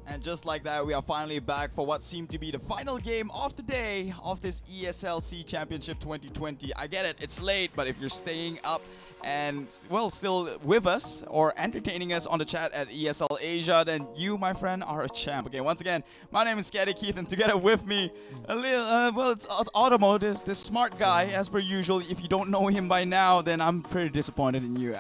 And just like that, we are finally back for what seemed to be the final game of the day of this ESL Championship 2020. I get it, it's late, but if you're staying up and, well, still with us or entertaining us on the chat at ESL Asia, then you, my friend, are a champ. Okay, once again, my name is Scatty Keith, and together with me, it's Otomo, the smart guy, as per usual. If you don't know him by now, then I'm pretty disappointed in you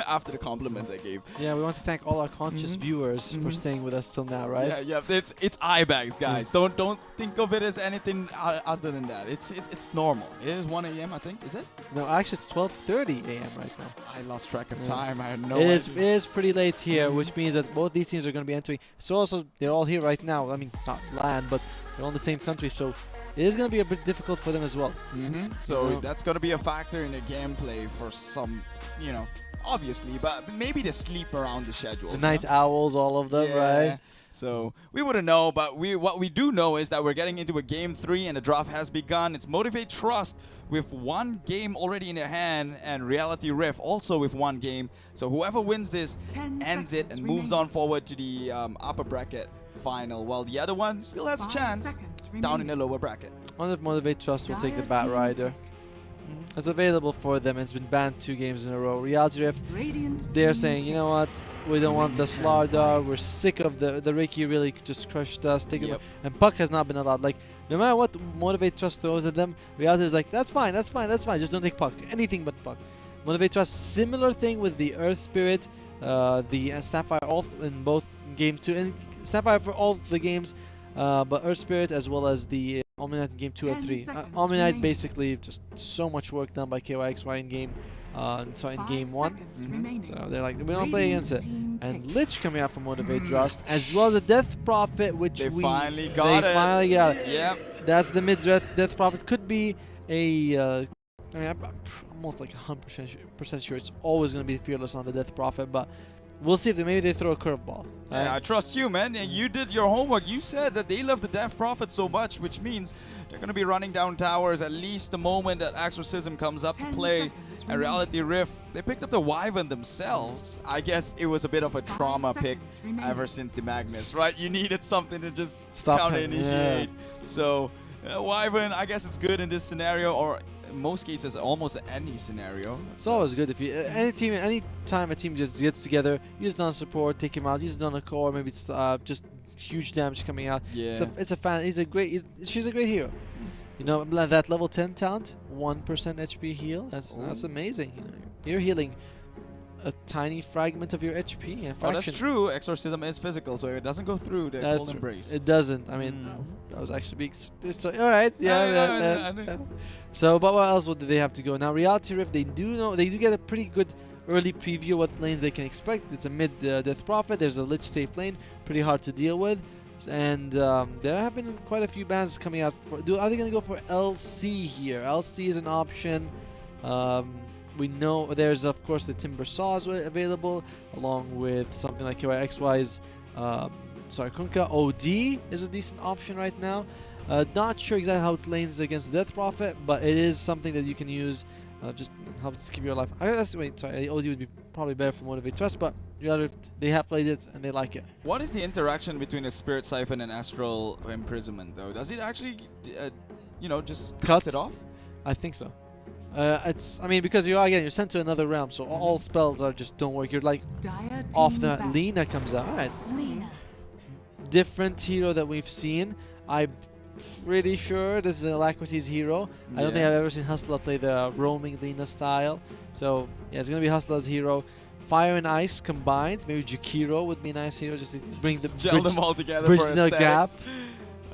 after the compliment I gave. Yeah, we want to thank all our conscious viewers for staying with us till now, right? Yeah, it's eye bags, guys. Don't think of it as anything other than that. It's normal. It is 1 a.m. I think. Is it? No, actually it's 12:30 a.m. right now. I lost track of time. I had no It idea. is pretty late here, which means that both these teams are going to be entering. So also they're all here right now. I mean, not land, but they're all in the same country. So it is going to be a bit difficult for them as well. So that's going to be a factor in the gameplay for some, obviously, but maybe the sleep around the schedule. The night owls, all of them, right? So we wouldn't know, but what we do know is that we're getting into a game 3 and the draft has begun. It's Motivade Trust with 1 game already in their hand, and Reality Rift also with 1 game. So whoever wins this ends it and moves on forward to the upper bracket final, while the other one still has a chance down in the lower bracket. One of Motivate Trust will take the Bat Rider. It's available for them. It's been banned 2 games in a row. Reality Rift, they're saying, you know what, we don't want the Slardar. We're sick of the Ricky really just crushed us. And Puck has not been allowed. Like, no matter what Motivate Trust throws at them, Reality is like, that's fine. Just don't take Puck. Anything but Puck. Motivate Trust, similar thing with the Earth Spirit, the Sapphire all in both game 2 and Sapphire for all of the games, but Earth Spirit as well as the Omni-Knight in game 2 and 3. Omni-Knight basically just so much work done by KYXY in game, in game 1. So they're like, we don't play against it. And Lich coming out from Motivate Trust, as well as the Death Prophet, which they finally got it. Yep. That's the mid Death Prophet. Could be a I'm almost like 100% sure it's always going to be Fearless on the Death Prophet, but we'll see if maybe they throw a curveball. Yeah, I trust you, man. You did your homework. You said that they love the Death Prophet so much, which means they're going to be running down towers at least the moment that Exorcism comes up to play. And Reality Rift, they picked up the Wyvern themselves. I guess it was a bit of a trauma pick ever since the Magnus, right? You needed something to just counter-initiate. So, Wyvern, I guess it's good in this scenario, or in most cases, almost any scenario. It's always good if you any time a team just gets together, use it on support, take him out, use it on a core, maybe it's just huge damage coming out. Yeah, it's a fan. She's a great hero. You know, that level 10 talent, 1% HP heal. That's amazing. You know, you're healing a tiny fragment of your HP. Oh, that's true. Exorcism is physical, so it doesn't go through the Cold Embrace. It doesn't. I mean, that was actually big. So, all right, yeah. So, but what else would they have to go? Now, Reality Rift, they do get a pretty good early preview of what lanes they can expect. It's a mid Death Prophet. There's a Lich safe lane, pretty hard to deal with. And there have been quite a few bans coming out. Are they going to go for LC here? LC is an option. We know there's, of course, the Timber Saws available, along with something like KYXY's Kunkka. OD is a decent option right now. Not sure exactly how it lanes against Death Prophet, but it is something that you can use. Just helps keep your life. OD would be probably better for Motivate Trust, but they have played it and they like it. What is the interaction between a Spirit Siphon and Astral Imprisonment, though? Does it actually, just cuts it off? I think so. I mean, because you're sent to another realm, so all spells don't work. You're like off the map. Lina comes out. All right. Lina. Different hero that we've seen. I'm pretty sure this is Alacrity's hero. I don't think I've ever seen Hustler play the roaming Lina style. So yeah, it's gonna be Hustler's hero. Fire and Ice combined. Maybe Jakiro would be a nice hero just to bring them all together bridge for the gap.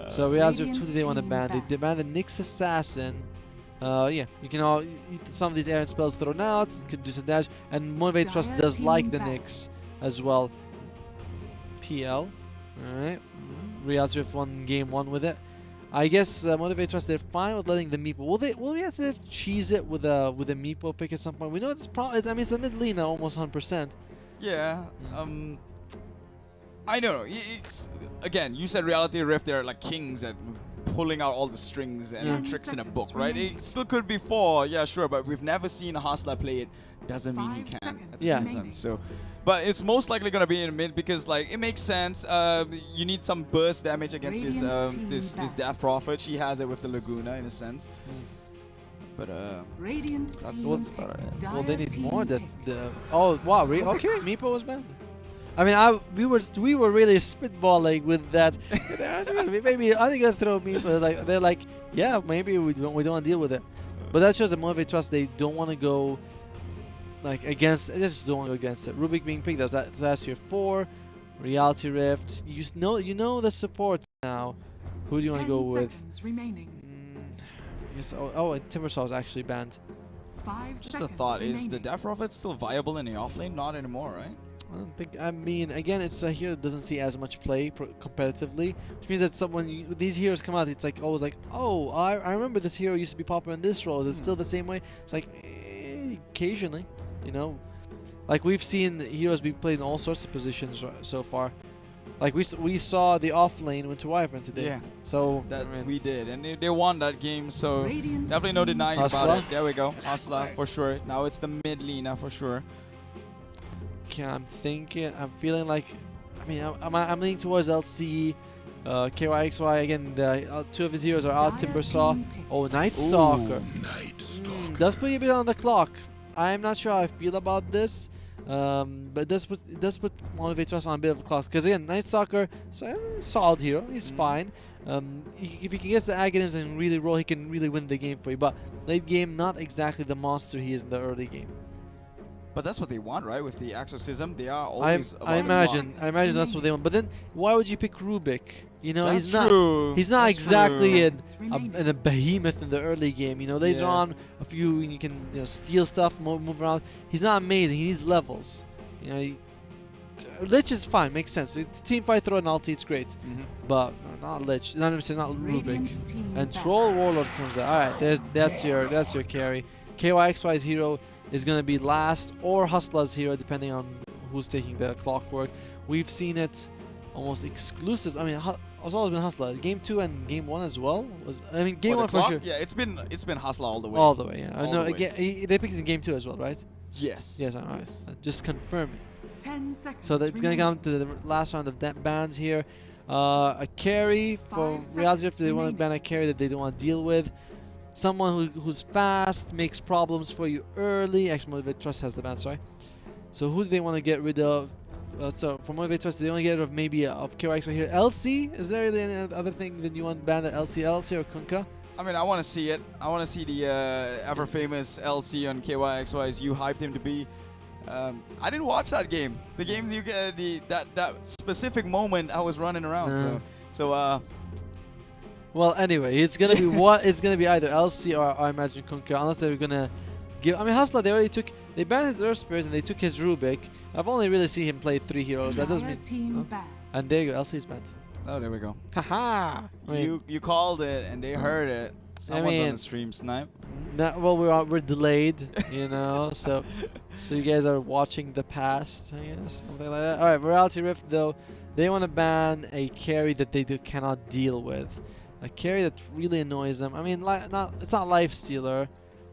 So Reality Rift, who do they want to ban? They banned the Nyx Assassin. You can some of these errant spells thrown out, could do some damage, and Motivate Trust does like the Nyx as well. PL, alright. Reality Rift won game 1 with it. I guess Motivate Trust, they're fine with letting the Meepo. Will we have to cheese it with a Meepo pick at some point? We know it's it's a mid Lina, almost 100%. Yeah. I don't know. Again, you said Reality Rift, they're like kings at pulling out all the strings and Yeah. tricks in a book, right? It still could be 4, yeah, sure, but we've never seen a Hustler play it. Doesn't mean he can at the Yeah. same time. So, but it's most likely gonna be in mid because like it makes sense. You need some burst damage against this Death Prophet. She has it with the Laguna in a sense. But that's what's about it. Well, they need more. Oh wow, okay, Meepo was banned. I mean, we were really spitballing with that. Maybe I think I'll throw Meepo. Like they're like, yeah, maybe we don't want to deal with it. But that shows that Motivade Trust, they don't want to go like against. They just don't want to go against it. Rubik being picked. That's last year 4. Reality Rift. You know the support now. Who do you want to go with? Yes. Oh, and Timbersaw is actually banned. Just a thought: is the Death Prophet still viable in the offlane? Not anymore, right? I don't think. I mean, again, it's a hero that doesn't see as much play competitively, which means that when these heroes come out, it's like always like, oh, I remember this hero used to be popular in this role. Is it still the same way? It's like occasionally, you know, like we've seen heroes be played in all sorts of positions so far. Like we saw the offlane went to Wyvern today. Yeah. So that we did, and they won that game. So definitely no denying about it. There we go, Hustler for sure. Now it's the mid Lina for sure. I'm feeling like, I mean, I'm leaning towards LC, KYXY again. The 2 of his heroes are out. Timbersaw. Oh, Night Stalker. Does put you a bit on the clock. I'm not sure how I feel about this, but it does put Motivate Trust on a bit of a clock. Because again, Night Stalker, solid hero. He's fine. If he can get the Aghanims and really roll, he can really win the game for you. But late game, not exactly the monster he is in the early game. But that's what they want, right? With the exorcism, they are always. I imagine that's what they want. But then, why would you pick Rubik? You know, that's he's true. He's not that's exactly true. a behemoth in the early game. You know, later on, a few you can steal stuff, move around. He's not amazing. He needs levels. You know, Lich is fine, makes sense. Team fight, throw an ulti, it's great. But not Lich. Not Rubik. And Troll Warlord comes out. All right, that's your carry. KYXY's hero is going to be last, or Hustler's hero, depending on who's taking the clockwork. We've seen it almost exclusive. I mean, it's always been Hustler. Game 2 and Game 1 as well. Game 1 for sure. Yeah, it's been Hustler all the way. All the way, yeah. No, again, they picked it in Game 2 as well, right? Yes. Yes, all right. Yes. Just confirming. 10 seconds. So that's going to come to the last round of bans here. A carry for Reality Rift. They want to ban a carry that they don't want to deal with. Someone who's fast, makes problems for you early. Actually, Motivate Trust has the ban, sorry. So who do they want to get rid of? So for Motivate Trust, they want to get rid of maybe of KYX right here. LC? Is there really any other thing that you want to ban? The LC or Kunkka? I mean, I want to see it. I want to see the ever famous LC on KYXY as you hyped him to be. I didn't watch that game. The games you get that specific moment I was running around. So. Well, anyway, it's gonna be it's gonna be either LC or I imagine Kunkka, unless they're gonna give. I mean, Hustler, they banned his Earth Spirit and they took his Rubik. I've only really seen him play 3 heroes. That doesn't mean. And there you go, LC's banned. Oh, there we go. Haha. You called it and they heard it. Someone's on the stream, Snipe. Well, we're delayed, you know. so you guys are watching the past, I guess, something like that. All right, Reality Rift though, they want to ban a carry that they cannot deal with. A carry that really annoys them. I mean, it's not Life Stealer.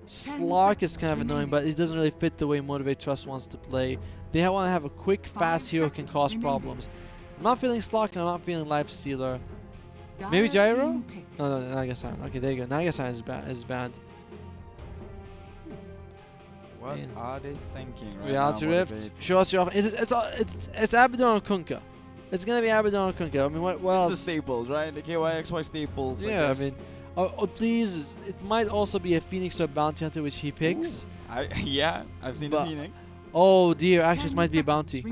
Slark is kind of annoying, but it doesn't really fit the way Motivate Trust wants to play. They want to have a quick, fast hero can cause problems. I'm not feeling Slark and I'm not feeling Life Stealer. Maybe Gyro? No, Nagasan. Okay, there you go. Nagasan is banned. What are they thinking right Reality now? Rift. Show us your offense. It's Abaddon or Kunkka. It's gonna be Abaddon or Kunkka. I mean, what else? It's the staples, right? The KYXY staples. Yeah, I mean, please. It might also be a Phoenix or a Bounty Hunter, which he picks. Yeah, I've seen the Phoenix. Oh dear, actually, it might be a Bounty.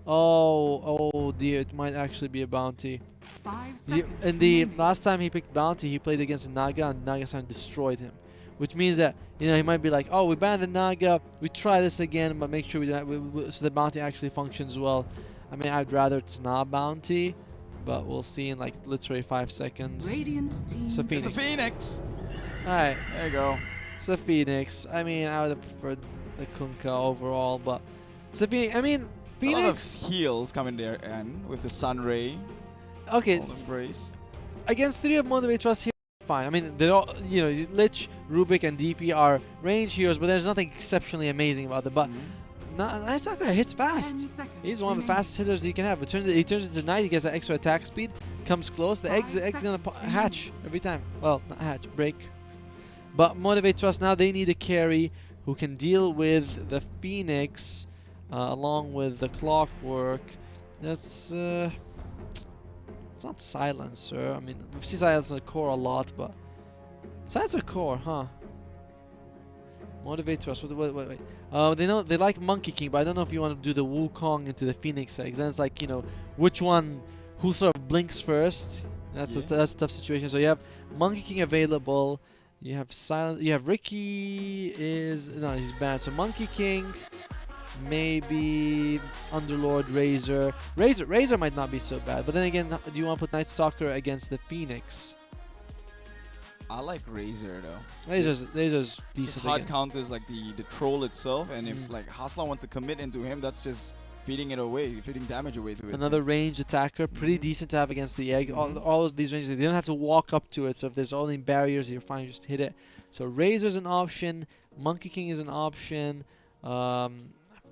Oh dear, it might actually be a Bounty. 5 seconds. And the last time he picked Bounty, he played against a Naga, and Naga-san destroyed him. Which means that he might be like, oh, we banned the Naga, we try this again, but make sure so the Bounty actually functions well. I mean, I'd rather it's not Bounty, but we'll see in like literally 5 seconds. It's a Phoenix. It's a Phoenix. All right, there you go. It's a Phoenix. I mean, I would have preferred the Kunkka overall, but it's a Phoenix. I mean, Phoenix. A lot of heals coming there, and with the Sun Ray. Okay. Embrace. against 3 of Motivate Trust here, fine. I mean, they're all, you know, Lich, Rubik, and DP are range heroes, but there's nothing exceptionally amazing about them. But Night Stalker hits 10 fast. seconds He's one of the remaining. fastest hitters you can have. He turns into Knight, he gets that extra attack speed, comes close. The egg's 5 gonna seconds hatch every time. Well, not hatch, break. But Motivate Trust now, they need a carry who can deal with the Phoenix along with the Clockwork. That's it's not Silencer. I mean, we've seen Silencer core a lot, but Silencer core, huh? Motivate Trust. Wait. They like Monkey King, but I don't know if you want to do the Wukong into the Phoenix eggs. Then it's like, you know, which one, who sort of blinks first. That's a tough situation. So you have Monkey King available. You have Ricky he's banned. So Monkey King, maybe Underlord, Razor. Razor might not be so bad. But then again, do you want to put Night Stalker against the Phoenix? I like Razor though. Razor's Just decent. hard again. counters like the troll itself, and if like Hasla wants to commit into him, that's just feeding it away, feeding damage away to it. Another range attacker, pretty decent to have against the egg. All of these ranges, they don't have to walk up to it. So if there's only barriers, you're fine, just hit it. So Razor's an option. Monkey King is an option.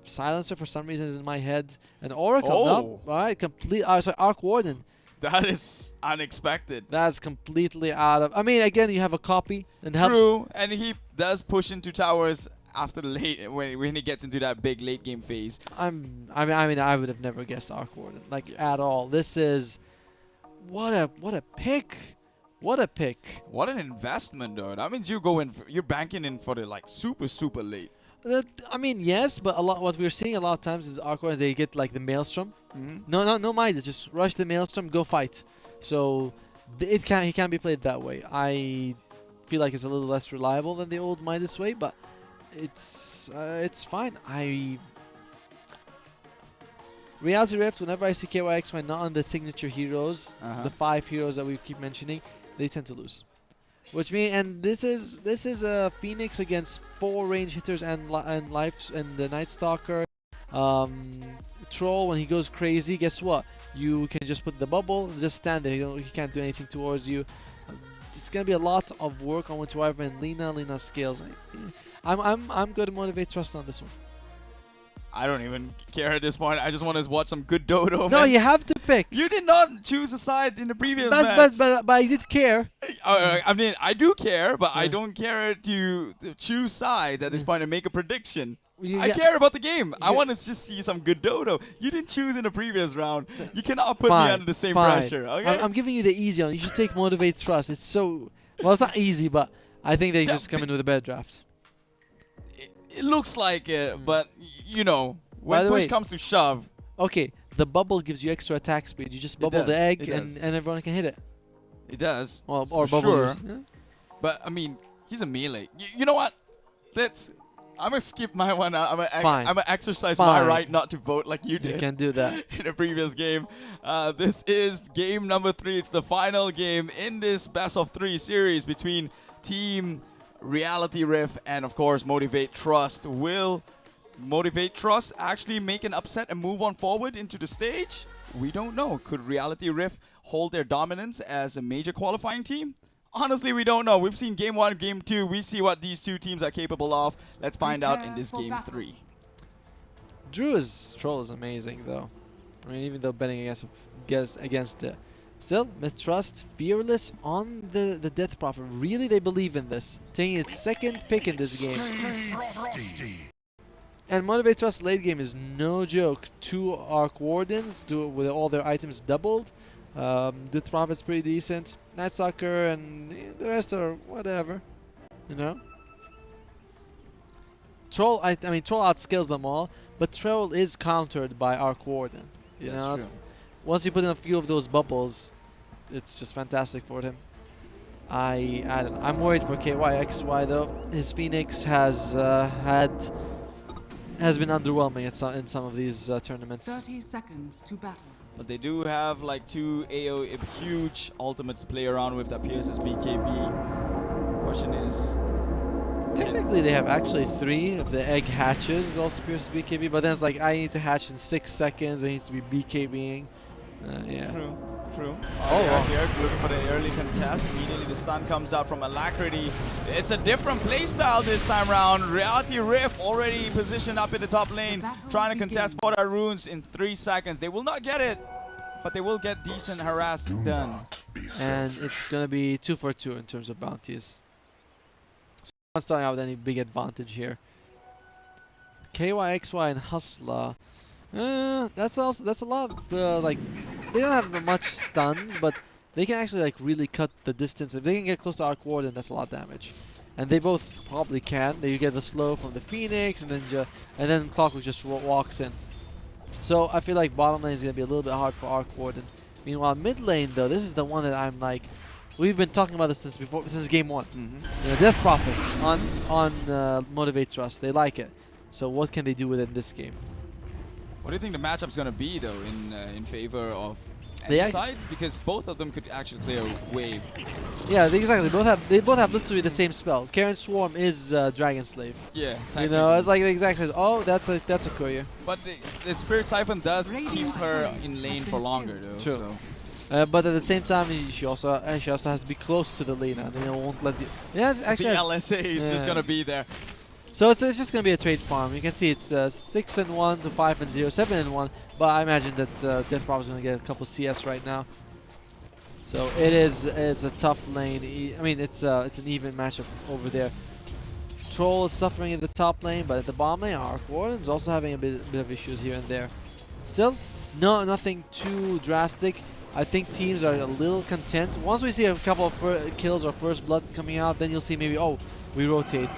Silencer for some reason is in my head. And Oracle. Oh. Nope. All right, complete. Sorry, Arc Warden. That is unexpected. That's completely out of. I mean, again, you have a copy and helps. True, and he does push into towers after the late when he gets into that big late game phase. I mean, I would have never guessed Arc Warden at all. This is what a pick. What a pick. What an investment, though. That means you're banking in for the like super late. I mean, yes, but what we're seeing a lot of times is Arc Wardens, they get like the Maelstrom. No mind. Just rush the Maelstrom, go fight. So he can be played that way. I feel like it's a little less reliable than the old Midas way, but it's fine. Reality Rift, whenever I see KYXY not on the signature heroes, the 5 heroes that we keep mentioning, they tend to lose. Which means, and this is a Phoenix against 4 range hitters and life and the Night Stalker. Troll, when he goes crazy, guess what? You can just put the bubble and just stand there. He can't do anything towards you. It's gonna be a lot of work on Winter Wyvern and Lina scales. I'm going to Motivate Trust on this one. I don't even care at this point. I just want to watch some good Dodo. No, man. you have to pick. You did not choose a side in the previous match. But I did care. I mean, I do care, but I don't care to choose sides at this point and make a prediction. I care about the game. I want to just see some good Dodo. You didn't choose in the previous round. You cannot put me under the same pressure. Okay? I'm giving you the easy one. You should take Motivate Trust. It's so well. It's not easy, but I think they just come in with a better draft. It looks like it, but you know, when push comes to shove. Okay, the bubble gives you extra attack speed. You just bubble the egg, and everyone can hit it. It does. Well, or bubble. Sure. Yeah. But I mean, he's a melee. You know what? I'm gonna skip my one out. I'm gonna exercise my right not to vote like you did. You can do that in the previous game. This is game number 3. It's the final game in this best of 3 series between Team Reality Rift and of course Motivate Trust. Will Motivate Trust actually make an upset and move on forward into the stage? We don't know. Could Reality Rift hold their dominance as a major qualifying team? Honestly, we don't know. We've seen game 1, game 2. We see what these two teams are capable of. Let's find out in this game 3. Drew's troll is amazing though. I mean, even though betting against it. Still, Trust fearless on the Death Prophet. Really, they believe in this. Taking its 2nd pick in this game. And Motivate Trust late game is no joke. 2 Arc Wardens do it with all their items doubled. Death Prophet's pretty decent. Night Stalker and the rest are whatever. You know? Troll, I mean, Troll outskills them all, but Troll is countered by Arc Warden. You know, once you put in a few of those bubbles, it's just fantastic for him. I don't know. I'm worried for KYXY though. His Phoenix has been underwhelming in some of these tournaments. 30 seconds to battle. But they do have like 2 huge ultimates to play around with that pierces BKB. Question is, technically they have actually 3 of the egg hatches. It also pierces BKB, but then it's like I need to hatch in 6 seconds. I need to be BKBing. Yeah. True. True. Oh, Yeah, wow. here looking for the early contest. Immediately the stun comes out from Alacrity. It's a different playstyle this time round. Reality Rift already positioned up in the top lane, trying to contest for their runes in 3 seconds. They will not get it, but they will get decent harass done. And it's gonna be 2 for 2 in terms of bounties. So not starting out with any big advantage here. KYXY and Hustler. That's a lot of like they don't have much stuns, but they can actually like really cut the distance. If they can get close to Arc Warden, that's a lot of damage. And they both probably can. They get the slow from the Phoenix, and then Clockwork just walks in. So I feel like bottom lane is gonna be a little bit hard for Arc Warden. Meanwhile, mid lane though, this is the one that I'm like, we've been talking about this since game 1. You know, Death Prophet on Motivate Trust, they like it. So what can they do with it in this game? What do you think the matchup's going to be, though, in favor of They any act- sides? Because both of them could actually clear wave. Yeah, exactly. They both have literally the same spell. Karen Swarm is Dragon Slave. Yeah, You know, it's like the exact same. Oh, that's a courier. But the Spirit Siphon does keep her in lane for longer, though. True. So. But at the same time, she also has to be close to the lane, and they won't let you. Yes, actually. The LSA is just going to be there. So it's just going to be a trade farm. You can see it's 6-1 to 5-0, 7-1. But I imagine that Death Prophet is going to get a couple CS right now. So it's a tough lane. I mean, it's an even matchup over there. Troll is suffering in the top lane, but at the bottom lane, Arc Warden's also having a bit of issues here and there. Still, nothing too drastic. I think teams are a little content. Once we see a couple of kills or first blood coming out, then you'll see maybe, oh, we rotate.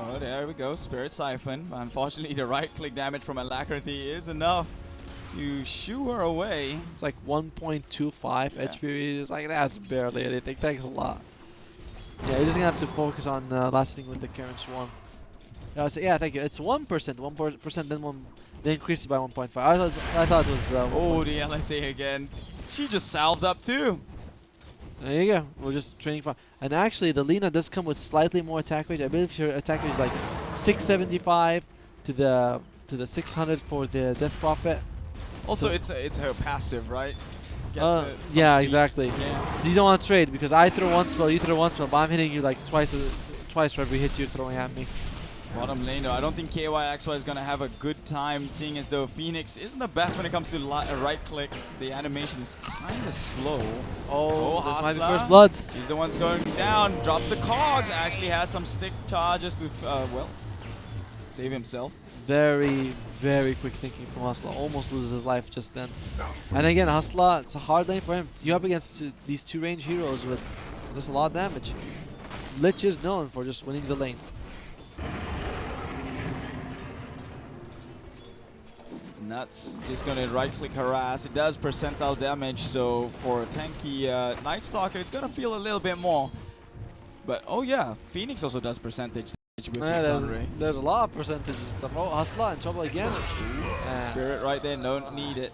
Oh, there we go. Spirit Siphon. Unfortunately, the right-click damage from Alacrity is enough to shoo her away. It's like 1.25 HP. It's like, that's barely anything. Thanks a lot. Yeah, you're just going to have to focus on lasting with the Karen Swarm. So yeah, thank you. It's 1%. 1%, then increase it by 1.5. I thought it was... Oh, the LSA again. She just salves up too. There you go. We're just training for. And actually, the Lina does come with slightly more attack range. I believe her attack range is like 675 to the 600 for the Death Prophet. Also, So it's her passive, right? Gets some yeah, speed. exactly. Yeah. So you don't want to trade because I throw one spell, you throw one spell, but I'm hitting you like twice for every hit you're throwing at me. Bottom lane though, I don't think KYXY is gonna have a good time, seeing as though Phoenix isn't the best when it comes to right click. The animation is kind of slow. Oh, this might be Hustler. first blood. He's the one's going down. Drops the cogs. Actually has some stick charges to well save himself. Very, very quick thinking from Hustler. Almost loses his life just then. And again, Hustler, it's a hard lane for him. You're up against these two range heroes with just a lot of damage. Lich is known for just winning the lane. Nuts. Just gonna right click harass. It does percentile damage, so for a tanky Night Stalker, it's gonna feel a little bit more. But oh yeah, Phoenix also does percentage damage with his Sunray. There's a lot of percentages stuff. Oh, Hustler in trouble again. Spirit right there, don't need it.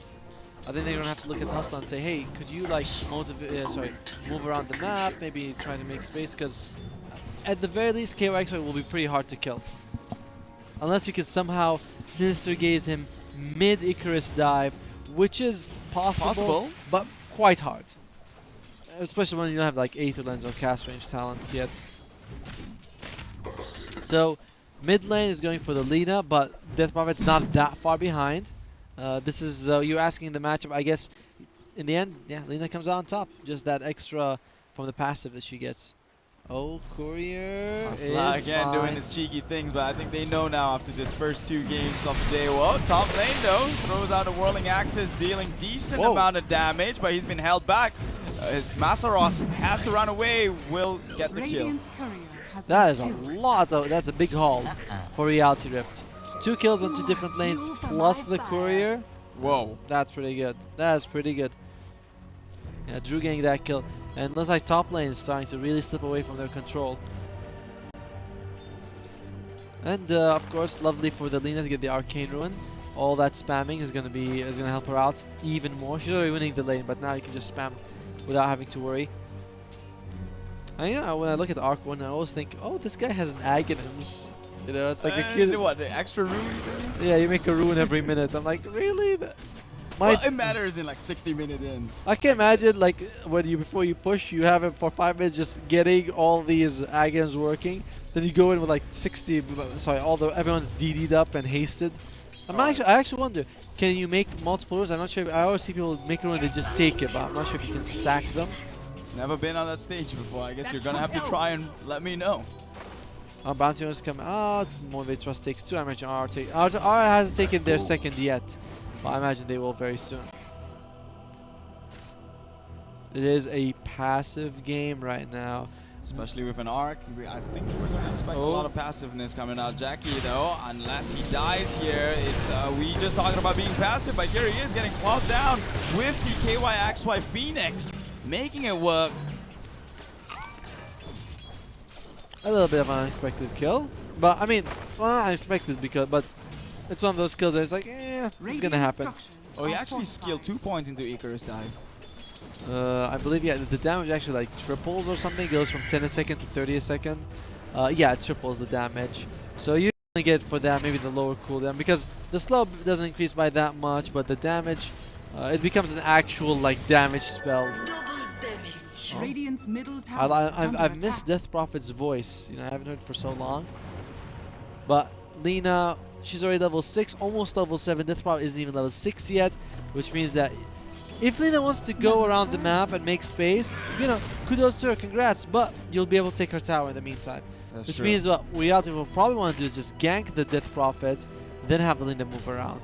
I think they're gonna have to look at Hustler and say, hey, could you like move around the map, maybe try to make space, because at the very least, KYXY will be pretty hard to kill. Unless you can somehow Sinister Gaze him mid-Icarus dive, which is possible, but quite hard. Especially when you don't have like Aether Lens or cast range talents yet. So, mid lane is going for the Lina, but Death Prophet's not that far behind. This is, you're asking the matchup, I guess, in the end, yeah, Lina comes out on top. Just that extra from the passive that she gets. Oh, Courier Hustler is again fine. doing his cheeky things, but I think they know now after the first 2 games of the day. Whoa, top lane though, throws out a Whirling Axis, dealing decent amount of damage, but he's been held back. His Masaros has to run away, will get the kill. That is a lot, though. That's a big haul for Reality Rift. 2 kills on 2 different lanes plus the Courier. Whoa. That's pretty good. That's pretty good. Yeah, Drew getting that kill. And it looks like top lane is starting to really slip away from their control. And of course, lovely for the Lina to get the Arcane Ruin. All that spamming is gonna help her out even more. She's already winning the lane, but now you can just spam without having to worry. And yeah, when I look at Arc 1, I always think, oh, this guy has an Aghanims. You know, it's like the kid. What, the extra rune? Yeah, you make a rune every minute. I'm like, really? Well, it matters in like 60 minutes in. I can imagine like when you before you push, you have it for 5 minutes just getting all these agams working. Then you go in with like 60. Sorry, everyone's DD'd up and hasted. I actually wonder, can you make multiple runes? I'm not sure. I always see people make a rune and just take it, but I'm not sure if you can stack them. Never been on that stage before. I guess you're gonna have to try and let me know. Bounty runes come out. Motivade Trust takes 2. I imagine R hasn't taken their second yet, but I imagine they will very soon. It is a passive game right now. Especially with an arc, I think we're going to expect a lot of passiveness coming out. Jackie, though, unless he dies here, it's we just talking about being passive, but here he is getting clawed down with the KYXY Phoenix, making it work. A little bit of an unexpected kill, but I mean, well, unexpected but it's one of those kills that it's like, it's gonna happen. Oh, he actually skilled 2 points into Icarus dive. I believe, yeah, the damage actually like triples or something. It goes from 10 a second to 30 a second. Yeah, it triples the damage. So you only get for that maybe the lower cooldown, because the slow doesn't increase by that much, but the damage, it becomes an actual like damage spell. Radiant's middle tower I've missed Death Prophet's voice. You know, I haven't heard it for so long. But Lina, she's already level 6, almost level 7. Death Prophet isn't even level 6 yet, which means that if Lina wants to go around the map and make space, you know, kudos to her, congrats, but you'll be able to take her tower in the meantime. That's which true. means what Reality will probably want to do is just gank the Death Prophet, then have Lina move around.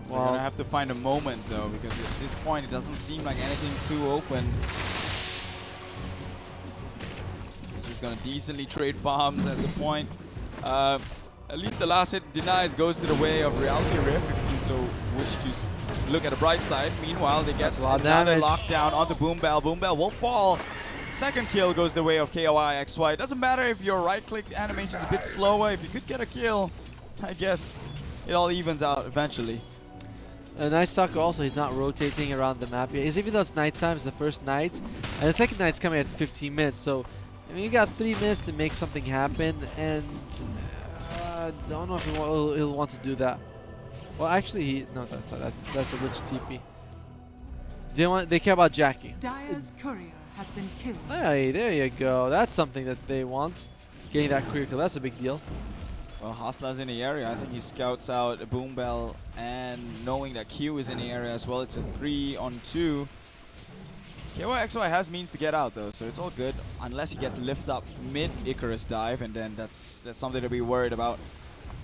We're gonna have to find a moment though, because at this point it doesn't seem like anything's too open. She's gonna decently trade farms at the point. At least the last hit denies goes to the way of Reality Rift, if you so wish to look at the bright side. Meanwhile, they get another lockdown onto Boombell. Boombell will fall. Second kill goes the way of KYXY. It doesn't matter if your right-click animation is a bit slower. If you could get a kill, I guess it all evens out eventually. Night Stalker also, he's not rotating around the map yet. Even though it's nighttime, it's the first night. And the second night's coming at 15 minutes. So, I mean, you got 3 minutes to make something happen. And I don't know if he'll want to do that. Well, actually, no, that's a glitch TP. They care about Jackie. Dire's courier has been killed. Hey, there you go. That's something that they want. Getting that courier kill, that's a big deal. Well, Hasla's in the area. I think he scouts out Boombell, and knowing that Q is in the area as well, it's a 3-on-2. KYXY has means to get out though, so it's all good. Unless he gets lift up mid Icarus dive, and then that's something to be worried about.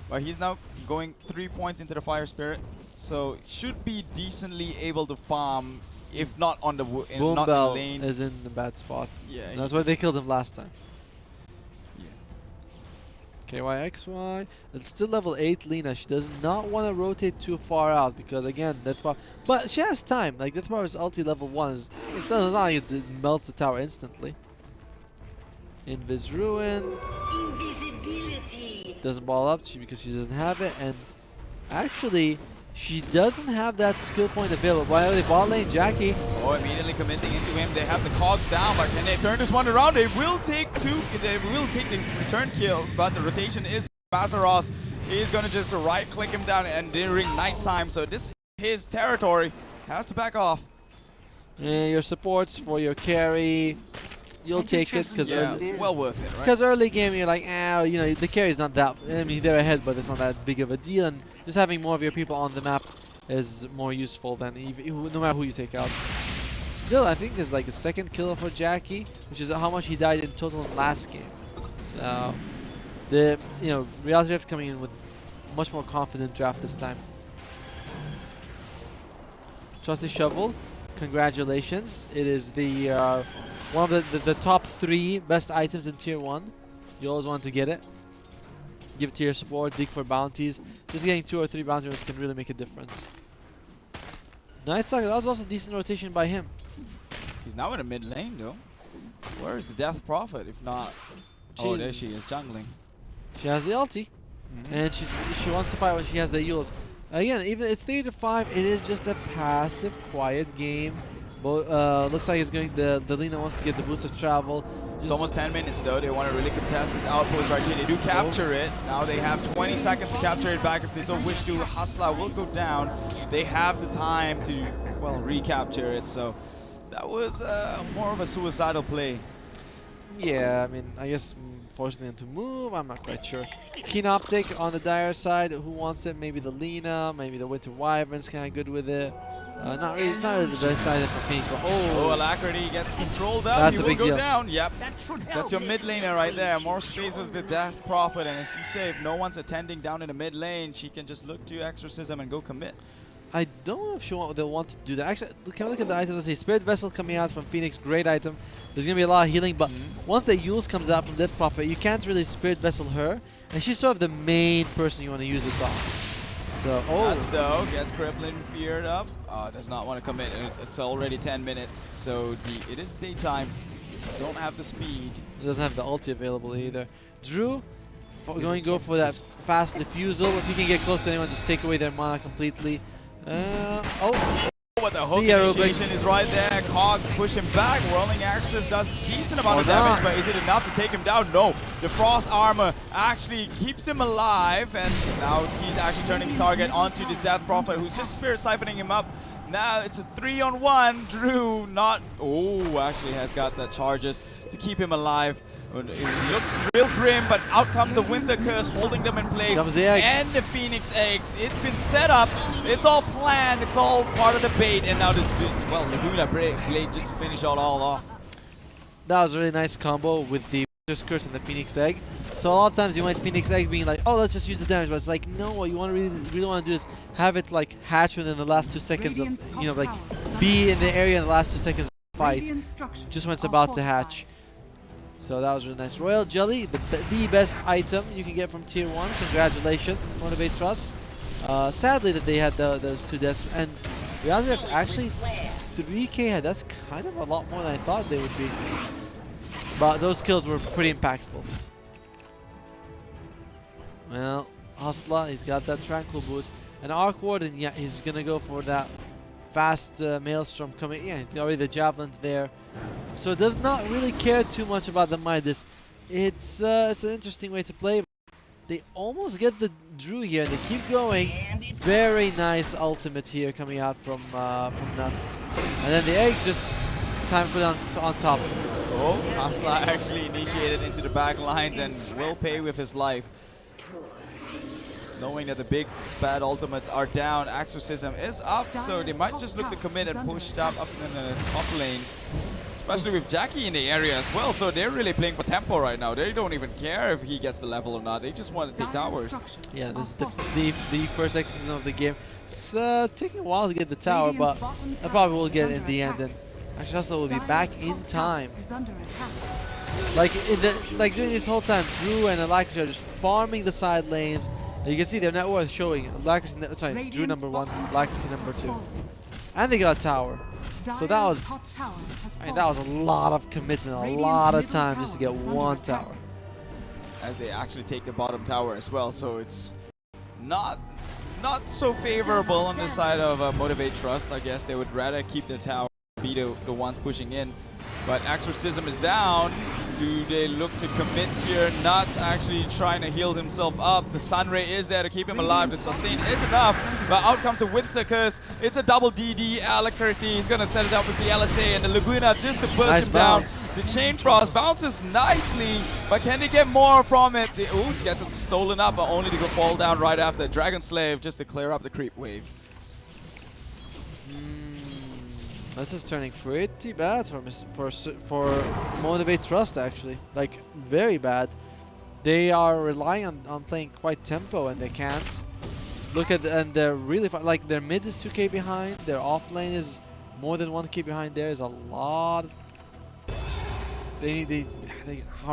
But he's now going 3 points into the Fire Spirit, so should be decently able to farm, if not on the not in the lane. Boombell is in a bad spot. Yeah, That's why they killed him last time. Yeah. KYXY, it's still level 8 Lina. She does not want to rotate too far out because again, but she has time. Like Death Power's ulti level 1 is, it doesn't like it melts the tower instantly. Invis Ruin. Invisibility. Doesn't ball up because she doesn't have it, and actually she doesn't have that skill point available. While the bot lane Jackie. Oh, immediately committing into him. They have the cogs down, but can they turn this one around? They will take two. They will take the return kills, but the rotation is Bazaros is going to just right-click him down and during nighttime. So this is his territory. Has to back off. Your supports for your carry. You'll take it because well worth it, right? Because early game you're like, you know, the carry's not that. I mean, they're ahead, but it's not that big of a deal. And just having more of your people on the map is more useful than no matter who you take out. Still, I think there's like a second kill for Jackie, which is how much he died in total in last game. So Reality Rift coming in with much more confident draft this time. Trusty Shovel, congratulations! It is the one of the top 3 best items in Tier 1. You always want to get it. Give it to your support, dig for bounties. Just getting 2 or 3 bounty runs can really make a difference. Nice talk. That was also decent rotation by him. He's now in the mid lane though. Where is the Death Prophet if not? Oh, there she is, jungling. She has the ulti. And she wants to fight when she has the Euls. Again, even it's 3-5, it is just a passive, quiet game. Looks like he's going. The Lina wants to get the boost of travel. It's almost 10 minutes though. They want to really contest this outpost right here. They do capture it. Now they have 20 seconds to capture it back if they so wish to. Hustler will go down. They have the time to, well, recapture it. So that was more of a suicidal play. Yeah, I mean, I guess forcing them to move. I'm not quite sure. Keen Optic on the Dire side. Who wants it? Maybe the Lina. Maybe the Winter Wyvern's kind of good with it. Not really. It's not really the best side for Phoenix. But Alacrity gets controlled up. That's he a will big go deal. down. Yep. That's your mid laner right there. More space with the Death Prophet. And as you say, if no one's attending down in the mid lane, she can just look to Exorcism and go commit. I don't know if they'll want to do that. Actually, can we look at the items? Let's see. Spirit Vessel coming out from Phoenix, great item. There's going to be a lot of healing, but once the Eul's comes out from Death Prophet, you can't really Spirit Vessel her, and she's sort of the main person you want to use it on. So, Nuts though, gets Crippling feared up. Does not want to commit. It's already 10 minutes, so it is daytime. Don't have the speed. It doesn't have the ulti available either. Drew, going to go for that fast diffusal. If you can get close to anyone, just take away their mana completely. But the hook initiation is right there. Cogs push him back. Whirling Axis does a decent amount of damage, but is it enough to take him down? No. The Frost Armor actually keeps him alive, and now he's actually turning his target onto this Death Prophet, who's just Spirit Siphoning him up. Now it's a 3-on-1. Drew actually has got the charges to keep him alive. It looks real grim, but out comes the Winter Curse, holding them in place. Comes the egg. And the Phoenix Eggs. It's been set up. It's all planned. It's all part of the bait. And now Laguna Blade just to finish it all off. That was a really nice combo with the Winter's Curse and the Phoenix Egg. So a lot of times you might Phoenix Egg being like, oh, let's just use the damage. But it's like, no, what you want to really want to do is have it like hatch within the last 2 seconds of, you know, like be in the area in the last 2 seconds of the fight. Just when it's about to hatch. So that was really nice. Royal Jelly, the best item you can get from Tier 1. Congratulations, Motivade Trust. Sadly that they had those 2 deaths. And Reality Rift actually 3k head. That's kind of a lot more than I thought they would be. But those kills were pretty impactful. Well, Hustler, he's got that Tranquil boost. And Arc Warden, yeah, he's going to go for that fast Maelstrom coming. Yeah, already the Javelin's there. So does not really care too much about the Midas. It's an interesting way to play. They almost get the Drew here, and they keep going. Very nice ultimate here coming out from Nuts. And then the egg just time to put on top. Oh, Hustler actually initiated into the back lines and will pay with his life. Knowing that the big bad ultimates are down, Exorcism is up, so they might just look to commit and push up in the top lane. Especially with Jackie in the area as well, so they're really playing for tempo right now. They don't even care if he gets the level or not. They just want to take towers. Yeah, this is the first Exorcism of the game. It's taking a while to get the tower, but I probably will get it in the end. And actually, Hustler will be back in time. Like during this whole time, Drew and Alacrity are just farming the side lanes. You can see their net worth showing. Alacrity, Drew number 1, Alacrity number 2, and they got a tower. So that was a lot of commitment, a lot of time just to get one tower. As they actually take the bottom tower as well, so it's not so favorable on the side of Motivate Trust. I guess they would rather keep the tower, be the ones pushing in. But Exorcism is down. Do they look to commit here? Nuts actually trying to heal himself up. The Sunray is there to keep him alive. The sustain is enough. But out comes the Winter Curse. It's a double DD. Alacrity is going to set it up with the LSA and the Laguna just to burst him down. The Chain Frost bounces nicely, but can they get more from it? It's getting stolen up, but only to go fall down right after. Dragon Slave just to clear up the creep wave. This is turning pretty bad for Motivate Trust, actually. Like, very bad. They are relying on playing quite tempo, and they can't. Look at and they're really far. Like, their mid is 2k behind. Their off lane is more than 1k behind. There is a lot. How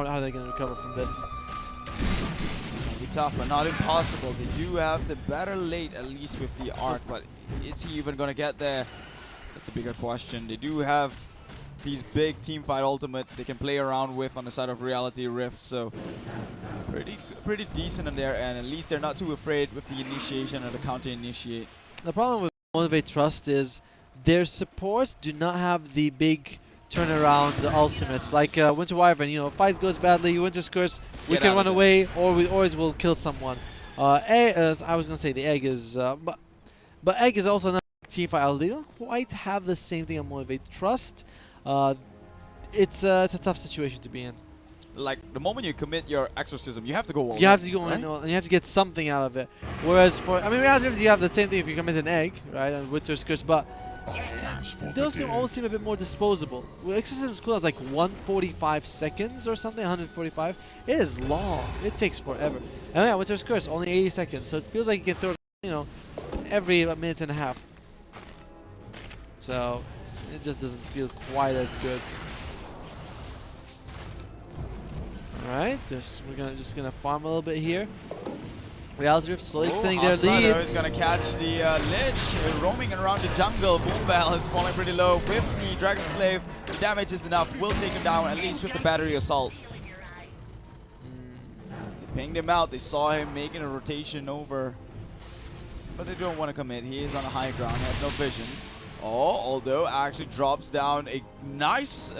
are they going to recover from this? It'll be tough, but not impossible. They do have the better late, at least with the arc, but is he even going to get there? That's the bigger question. They do have these big team fight ultimates they can play around with on the side of Reality Rift, so pretty decent in there, and at least they're not too afraid with the initiation or the counter initiate. The problem with Motivate Trust is their supports do not have the big turnaround ultimates like Winter Wyvern. You know, if fight goes badly, Winter's Curse, we can run away, or we always will kill someone. I was gonna say the Egg is, but Egg is also not a team fight. They don't quite have the same thing on Motivate Trust. It's a tough situation to be in. Like the moment you commit your exorcism, you have to go all in. You have to go right? in, and you have to get something out of it. Whereas for, I mean, Reality Rift, you have the same thing if you commit an Egg, right, and Winter's Curse, but those all seem a bit more disposable. Well, Exorcism's cooldown is like 145 seconds or something, 145. It is long. It takes forever. And yeah, Winter's Curse, only 80 seconds, so it feels like you can throw it, you know, every minute and a half. So it just doesn't feel quite as good. Alright, we're just gonna farm a little bit here. Reality Rift slowly extending their lead. Is gonna catch the Lich roaming around the jungle. Boombell is falling pretty low with the Dragon Slave. The damage is enough. Will take him down at least with the battery assault. They pinged him out. They saw him making a rotation over, but they don't want to commit. He is on a high ground. Has no vision. Oh, although actually drops down a nice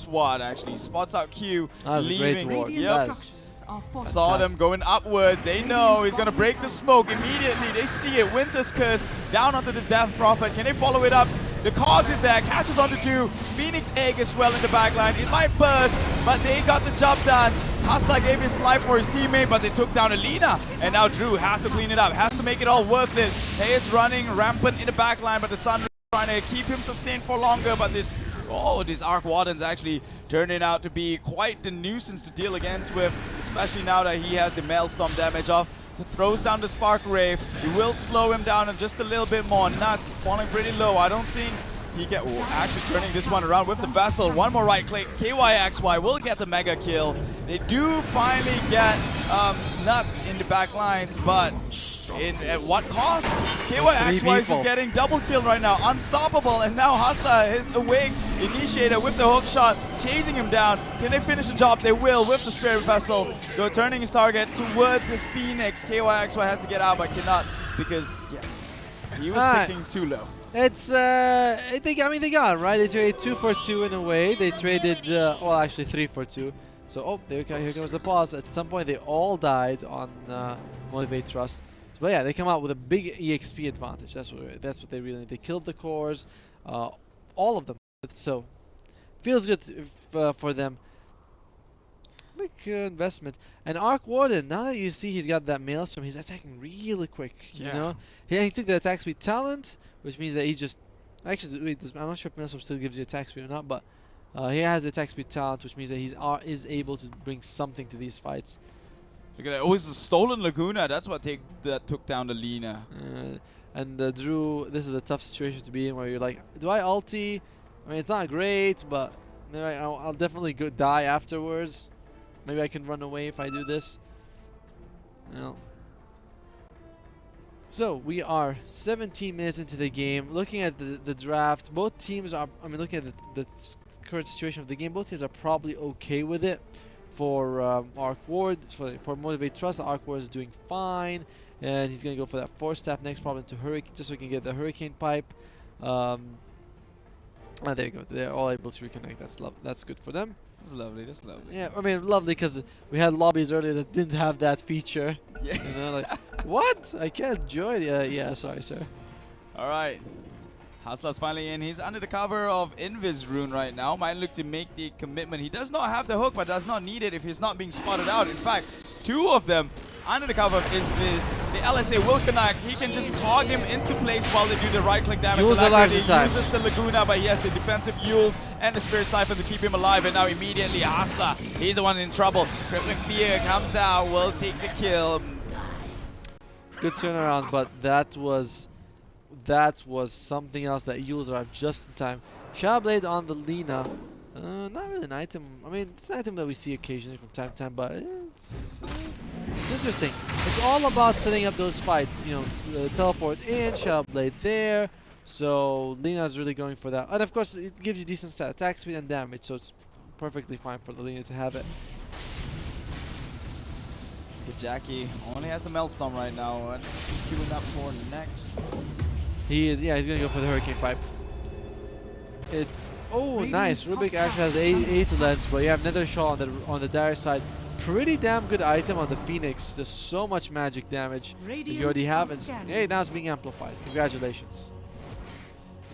ward. Actually spots out Q. That was a great ward. Yes. Saw them going upwards. They know he's gonna break the smoke immediately. They see it. Winter's Curse down onto this Death Prophet. Can they follow it up? The Cogs is there. Catches onto 2. Phoenix Egg as well in the backline. It might burst, but they got the job done. Hustler gave his life for his teammate, but they took down Alina. And now Drew has to clean it up. Has to make it all worth it. He is running rampant in the backline, but the Sun trying to keep him sustained for longer, but this Arc Warden's actually turning out to be quite the nuisance to deal against with, especially now that he has the Maelstrom damage off. So throws down the Spark Rave. He will slow him down and just a little bit more. Nuts falling pretty low. I don't think he can. Actually turning this one around with the Vessel. One more right click. KYXY will get the mega kill. They do finally get Nuts in the back lines, but at what cost? KYXY is just getting double kill right now. Unstoppable. And now Hustler is awake. Initiator with the hook shot, chasing him down. Can they finish the job? They will with the Spirit Vessel. Go turning his target towards his Phoenix. KYXY has to get out, but cannot because, yeah, he was ticking too low. It's, I mean, they got it, right? They traded 2 for 2 in a way. They traded, well, actually 3 for 2. So, here comes the pause. At some point, they all died on Motivate Trust. But yeah, they come out with a big EXP advantage. That's what they really need. They killed the cores, all of them. So feels good for them. Big investment. And Arc Warden, now that you see he's got that Maelstrom, he's attacking really quick. Yeah. You know, he took the attack speed talent, which means that he's just actually. Wait, I'm not sure if Maelstrom still gives you attack speed or not, but he has the attack speed talent, which means that he is able to bring something to these fights. Look at that. Oh, it's a stolen Laguna. That's what took down the Lina. And Drew, this is a tough situation to be in where you're like, do I ulti? I mean, it's not great, but maybe I'll definitely die afterwards. Maybe I can run away if I do this. Well. So we are 17 minutes into the game. Looking at the draft, both teams are, I mean, looking at the current situation of the game, both teams are probably okay with it. For Arc Ward, for Motivate Trust, the Arc Ward is doing fine, and he's gonna go for that Force Staff next, probably into Hurricane, just so he can get the Hurricane Pipe. There you go. They're all able to reconnect. That's good for them. That's lovely. That's lovely. Yeah, I mean, lovely because we had lobbies earlier that didn't have that feature. Yeah. You know, like what? I can't join. Yeah, sorry, sir. All right. Hustler's finally in. He's under the cover of Invis Rune right now. Might look to make the commitment. He does not have the hook, but does not need it if he's not being spotted out. In fact, 2 of them under the cover of Invis. The LSA will connect. He can just cog him into place while they do the right-click damage. He uses the Laguna, but he has the defensive Yules and the Spirit Siphon to keep him alive. And now immediately Hustler, he's the one in trouble. Crippling Fear comes out, will take the kill. Good turnaround, but that was something else that Yules arrived just in time. Shadowblade on the Lina. Not really an item. I mean, it's an item that we see occasionally from time to time, but it's interesting. It's all about setting up those fights. You know, teleport in, Shadowblade there. So Lina's really going for that. And of course, it gives you decent stat attack speed and damage, so it's perfectly fine for the Lina to have it. The Jackie only has the Maelstrom right now. And he's queuing up for next. He is, yeah, he's gonna go for the Hurricane Pipe. It's nice. Rubik actually has 8 lens, but you have Nether Shawl on the dire side. Pretty damn good item on the Phoenix. There's so much magic damage that you already have. And hey, now it's being amplified. Congratulations.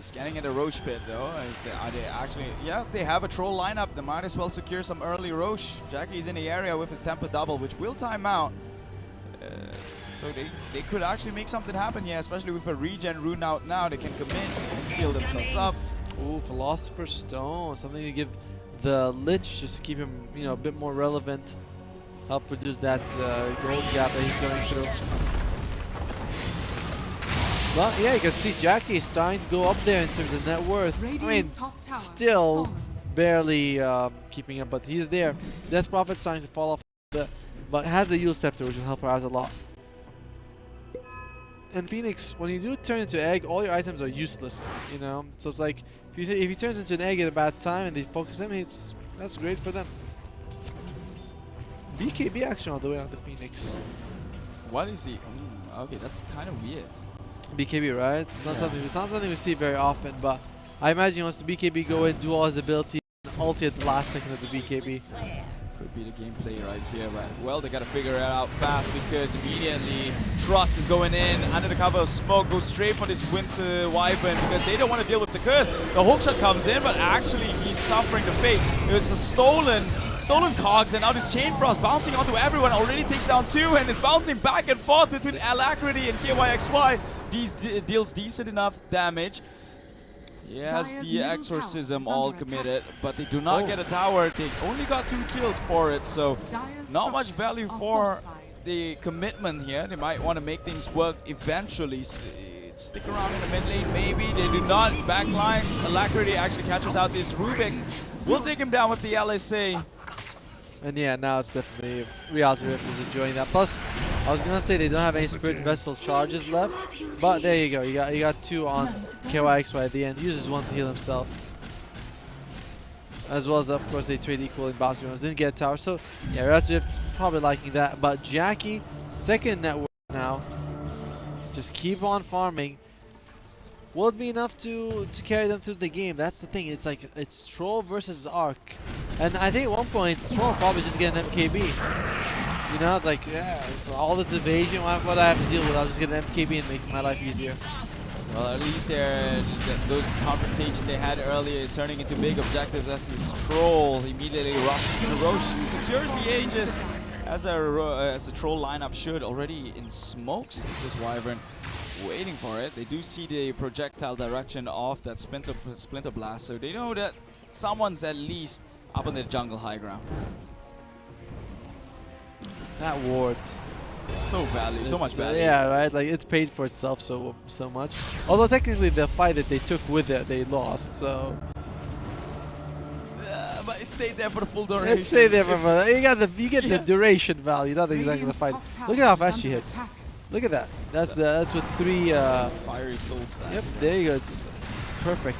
Scanning at the Roche pit though, are they actually, yeah, they have a troll lineup. They might as well secure some early Roche. Jackie's in the area with his Tempest double, which will time out. So they could actually make something happen, yeah, especially with a regen rune out now. They can come in and heal themselves up. Ooh, Philosopher's Stone, something to give the Lich, just to keep him, you know, a bit more relevant. Help reduce that gold gap that he's going through. But yeah, you can see Jackie is starting to go up there in terms of net worth. I mean, still barely keeping up, but he's there. Death Prophet's starting to fall off a bit, but has the Yule Scepter, which will help her out a lot. And Phoenix, when you do turn into egg, all your items are useless, you know? So it's like, if he turns into an egg at a bad time and they focus him, that's great for them. BKB action all the way on the Phoenix. What is he? Okay, that's kind of weird. BKB, right? It's not something we see very often, but I imagine he wants to BKB go in, do all his abilities, ulti at the last second of the BKB. Could be the gameplay right here, but well, they gotta figure it out fast because immediately Trust is going in under the cover of smoke, goes straight for this Winter Wyvern because they don't want to deal with the curse. The hookshot comes in, but actually he's suffering the fate. It was a stolen cogs, and now this Chain Frost bouncing onto everyone already takes down 2, and it's bouncing back and forth between Alacrity and KYXY. Deals decent enough damage. He has the Exorcism all committed, but they do not get a tower. They only got 2 kills for it, so not much value for the commitment here. They might want to make things work eventually. Stick around in the mid lane, maybe. They do not. Backlines. Alacrity actually catches out this Rubik. We'll take him down with the LSA. And yeah, now it's definitely Reality Rift is enjoying that. Plus, I was gonna say they don't have any Spirit Vessel charges left, but there you go. You got 2 on KYXY at the end. Uses 1 to heal himself, as well as of course they trade equal in bounty runs. Didn't get a tower, so yeah, Reality Rift probably liking that. But Jackie, second network now, just keep on farming. Will it be enough to carry them through the game? That's the thing. It's like it's Troll versus Arc, and I think at one point Troll will probably just get an MKB. You know, it's like yeah, it's all this evasion. What I have to deal with, I'll just get an MKB and make my life easier. Well, at least those confrontations they had earlier is turning into big objectives. That's this Troll immediately rushing to the Roche, secures the Aegis as a Troll lineup should. Already in smokes is this Wyvern. Waiting for it. They do see the projectile direction of that Splinter Blast, so they know that someone's at least up on the jungle high ground. That ward, so value, so much value. Yeah, right. Like it paid for itself so much. Although technically the fight that they took with it, they lost. So. But it stayed there for the full duration. It stayed there for you get the duration value, not exactly the fight. Look at how fast she hits. Look at that. That's with 3 fiery soul stacks. Yep, there you go. It's perfect.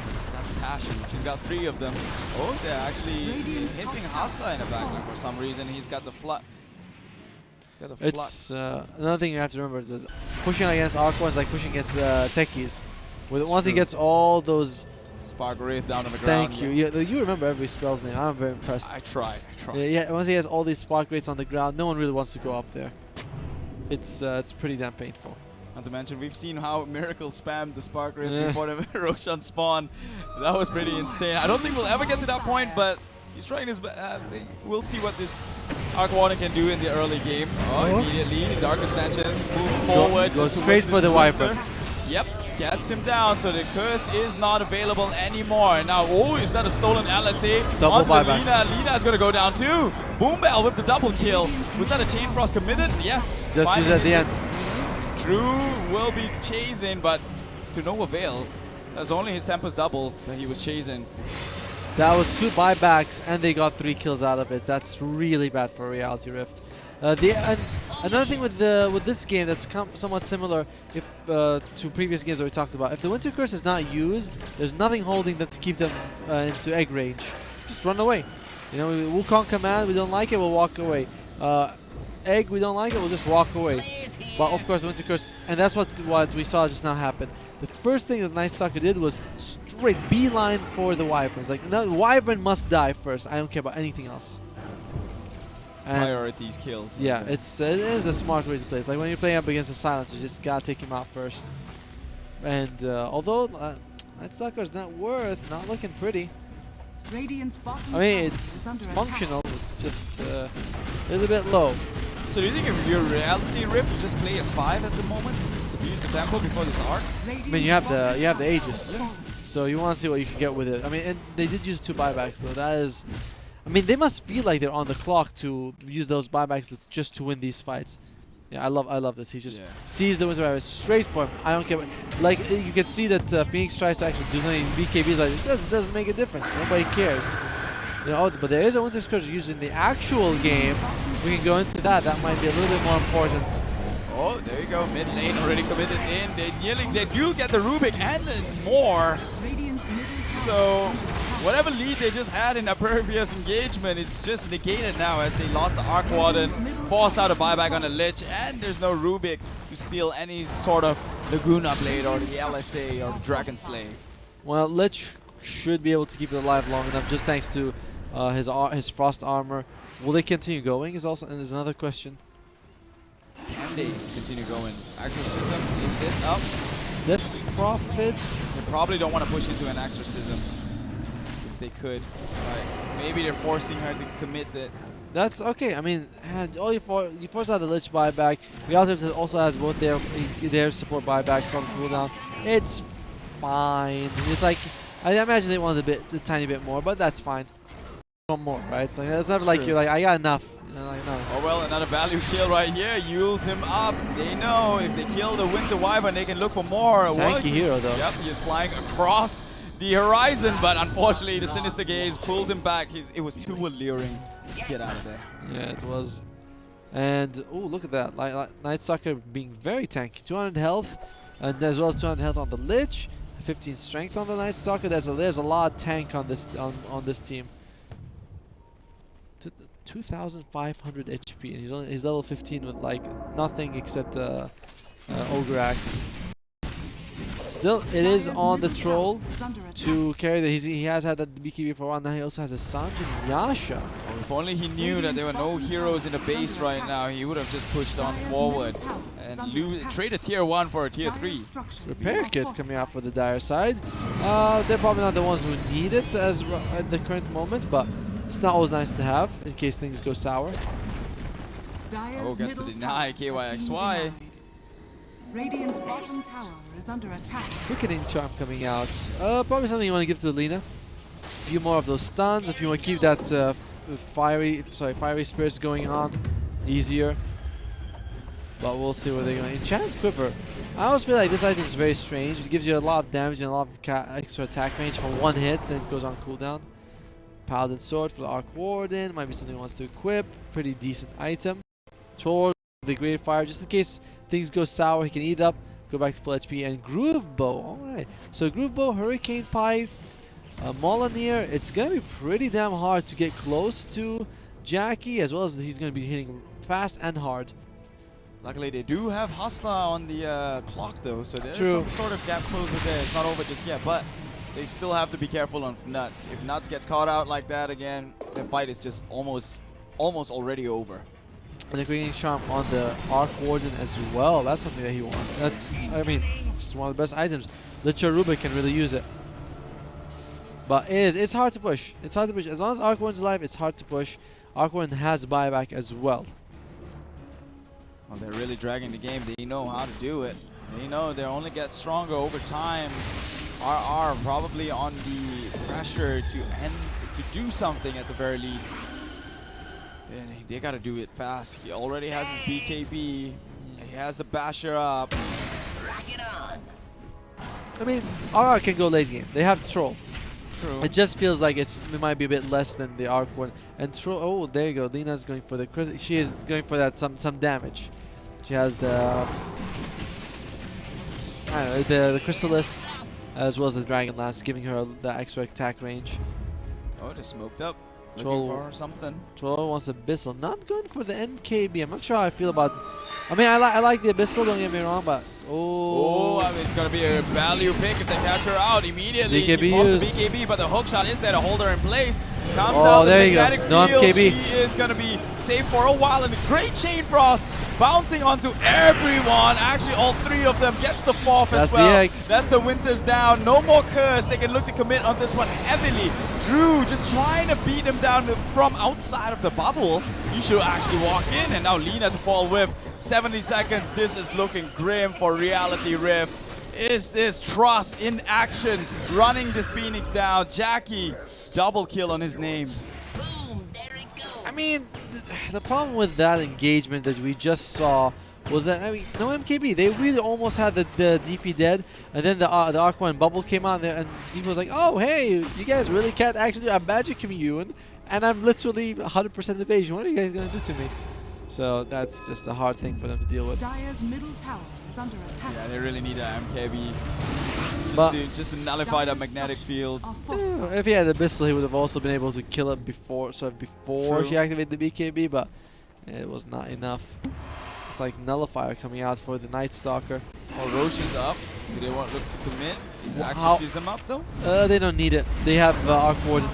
That's passion. She's got 3 of them. Oh, they're actually hitting Hasta in the backline for some reason. He's got the flux. It's another thing you have to remember is that pushing against Aqua is like pushing against techies. Once he gets all those Spark Wraith down on the ground. Thank you. Yeah, you remember every spell's name. I'm very impressed. I try. Yeah, once he has all these Spark Wraiths on the ground, no one really wants to go up there. It's pretty damn painful. Not to mention, we've seen how Miracle spammed the Spark Wraith before the Roshan spawn. That was pretty insane. I don't think we'll ever get to that point, but he's trying his best. We'll see what this Arcwana can do in the early game. Oh, immediately, Dark Ascension moves forward. Goes straight for the Wyvern. Yep, gets him down, so the curse is not available anymore. Now, is that a stolen LSA? Double buyback. Lina is going to go down too. Boom Bell with the double kill. Was that a Chain Frost committed? Yes. Just use at the end. Drew will be chasing, but to no avail. That's only his Tempest double that he was chasing. That was 2 buybacks, and they got 3 kills out of it. That's really bad for Reality Rift. Another thing with this game that's somewhat similar to previous games that we talked about. If the Winter Curse is not used, there's nothing holding them to keep them into egg range. Just run away. You know, Wukong command, we don't like it, we'll walk away. Egg, we don't like it, we'll just walk away. But of course, the Winter Curse, and that's what we saw just now happen. The first thing that Night Stalker did was straight beeline for the Wyverns. Like, the Wyvern must die first. I don't care about anything else. And Priorities kills. yeah, it is a smart way to play. It's like when you're playing up against a Silencer, you just gotta take him out first. And although that sucker's not looking pretty. Radiant's bottom I mean, tower it's is under functional. It's just it's a bit low. So do you think if you're Reality Rift, you just play as 5 at the moment? Just abuse the tempo before this arc? attack. I mean, you have the Radiant's Aegis, bottom tower so you want to see what you can get with it. I mean, and they did use 2 buybacks, though. That is, I mean, they must feel like they're on the clock to use those buybacks just to win these fights. Yeah, I love this. He just sees the Winter Wyvern straight for him. I don't care. Like, you can see that Phoenix tries to actually do something. BKB is like, this doesn't make a difference. Nobody cares. You know, but there is a Winter Scourge used in the actual game. We can go into that. That might be a little bit more important. Oh, there you go. Mid lane already committed in. They're yelling. They do get the Rubik and more. Radiant's middle tower So, is under attack. whatever lead they just had in a previous engagement is just negated now as they lost the Arc Warden, forced out a buyback on the Lich, and there's no Rubik to steal any sort of Laguna Blade or the LSA or the Dragon Slave. Well, Lich should be able to keep it alive long enough, just thanks to his Frost Armor. Will they continue going? Is another question. Can they continue going? Exorcism, is it up? Death Prophet. They probably don't want to push into an Exorcism if they could. But maybe they're forcing her to commit it. That's okay. I mean, all you force out the Lich buyback. Reality also has both their support buybacks on cooldown. It's fine. It's like, I imagine they wanted a tiny bit more, but that's fine. Want more, right? So it's not like you're like, I got enough. You know, like, no. Oh well, another value kill right here. Yules him up. They know if they kill the Winter Wyvern, they can look for more. Tanky hero, though. Yep, he's flying across the horizon, but unfortunately the Sinister Gaze pulls him back. It was too alluring to get out of there. Yeah, it was. And, oh, look at that. Night Stalker being very tanky. 200 health, and as well as 200 health on the Lich. 15 strength on the Night Stalker. There's a lot of tank on this team. 2,500 HP, and he's level 15 with like nothing except Ogre Axe. Still, it is on the Troll to carry the. He has had that BKB for a while. Now he also has a Sanj and Yasha. Oh, if only he knew that there were no heroes in the base right now, he would have just pushed on forward and trade a tier 1 for a tier 3. Repair kits coming out for the Dire side. They're probably not the ones who need it at the current moment, but it's not always nice to have in case things go sour. Oh, gets the deny KYXY. Radiant's bottom tower is under attack. Quickening Charm coming out. Probably something you want to give to Lina. A few more of those stuns. If you want to keep that fiery spirits going on, easier. But we'll see where they're going. Enchant Quiver. I always feel like this item is very strange. It gives you a lot of damage and a lot of extra attack range for one hit, then it goes on cooldown. Paladin Sword for the Arc Warden. Might be something he wants to equip. Pretty decent item. Troll, the Great Fire, just in case things go sour, he can eat up, go back to full HP. And Groove Bow. Alright. So Groove Bow, Hurricane Pipe, Molineer. It's going to be pretty damn hard to get close to Jackie, as well as he's going to be hitting fast and hard. Luckily, they do have Hustler on the clock, though, so there's True. some sort of gap closer there. It's not over just yet, but they still have to be careful on Nuts. If Nuts gets caught out like that again, the fight is just almost already over. And the Quickening Charm on the Arc Warden as well. That's something that he wants. That's, I mean, it's just one of the best items. The Cherubic can really use it. But it's hard to push. It's hard to push. As long as Arc Warden's alive, it's hard to push. Arc Warden has buyback as well. Well, they're really dragging the game. They know how to do it. They know they only get stronger over time. RR probably on the pressure to do something at the very least. And they gotta do it fast. He already has his BKB. He has the basher up. I mean, RR can go late game. They have Troll. True. It just feels like it might be a bit less than the Arc Warden. And Troll, oh, there you go. Lina's going for the, she is going for that some damage. She has the, I don't know, the Chrysalis, as well as the Dragon Lance, giving her the extra attack range. Oh, they smoked up. Looking for something. Troll wants Abyssal. Not going for the MKB. I'm not sure how I feel about. I mean, I like the Abyssal. Don't get me wrong, but I mean, it's gonna be a value pick if they catch her out immediately. BKB She pops the used. BKB, but the hook shot is there to hold her in place. Comes Oh, out the there you go. magnetic No field. MKB. She is gonna be safe for a while, and a great chain frost bouncing onto everyone. Actually, all three of them gets the fourth as That's well. the egg. That's the Winters down. No more curse. They can look to commit on this one heavily. Drew just trying to beat him down from outside of the bubble. He should actually walk in, and now Lina to fall with 70 seconds. This is looking grim for Reality Rift. Is this Trust in action, running this Phoenix down? Jackie, double kill on his name. I mean, the problem with that engagement that we just saw was that, I mean, no MKB. They really almost had the DP dead, and then the Aqua and Bubble came out there, and DP was like, oh, hey, you guys really can't actually do a magic immune, and I'm literally 100% evasion. What are you guys going to do to me? So that's just a hard thing for them to deal with. Dire's middle tower is under attack. Yeah, they really need that MKB But just to nullify that magnetic field. yeah, if he had Abyssal, he would have also been able to kill it before True. she activated the BKB, but it was not enough. It's like Nullifier coming out for the Night Stalker. Oh, Roche is up. Do they want look to commit? Is Wow. actually sees him up though? They don't need it. They have Arc Warden.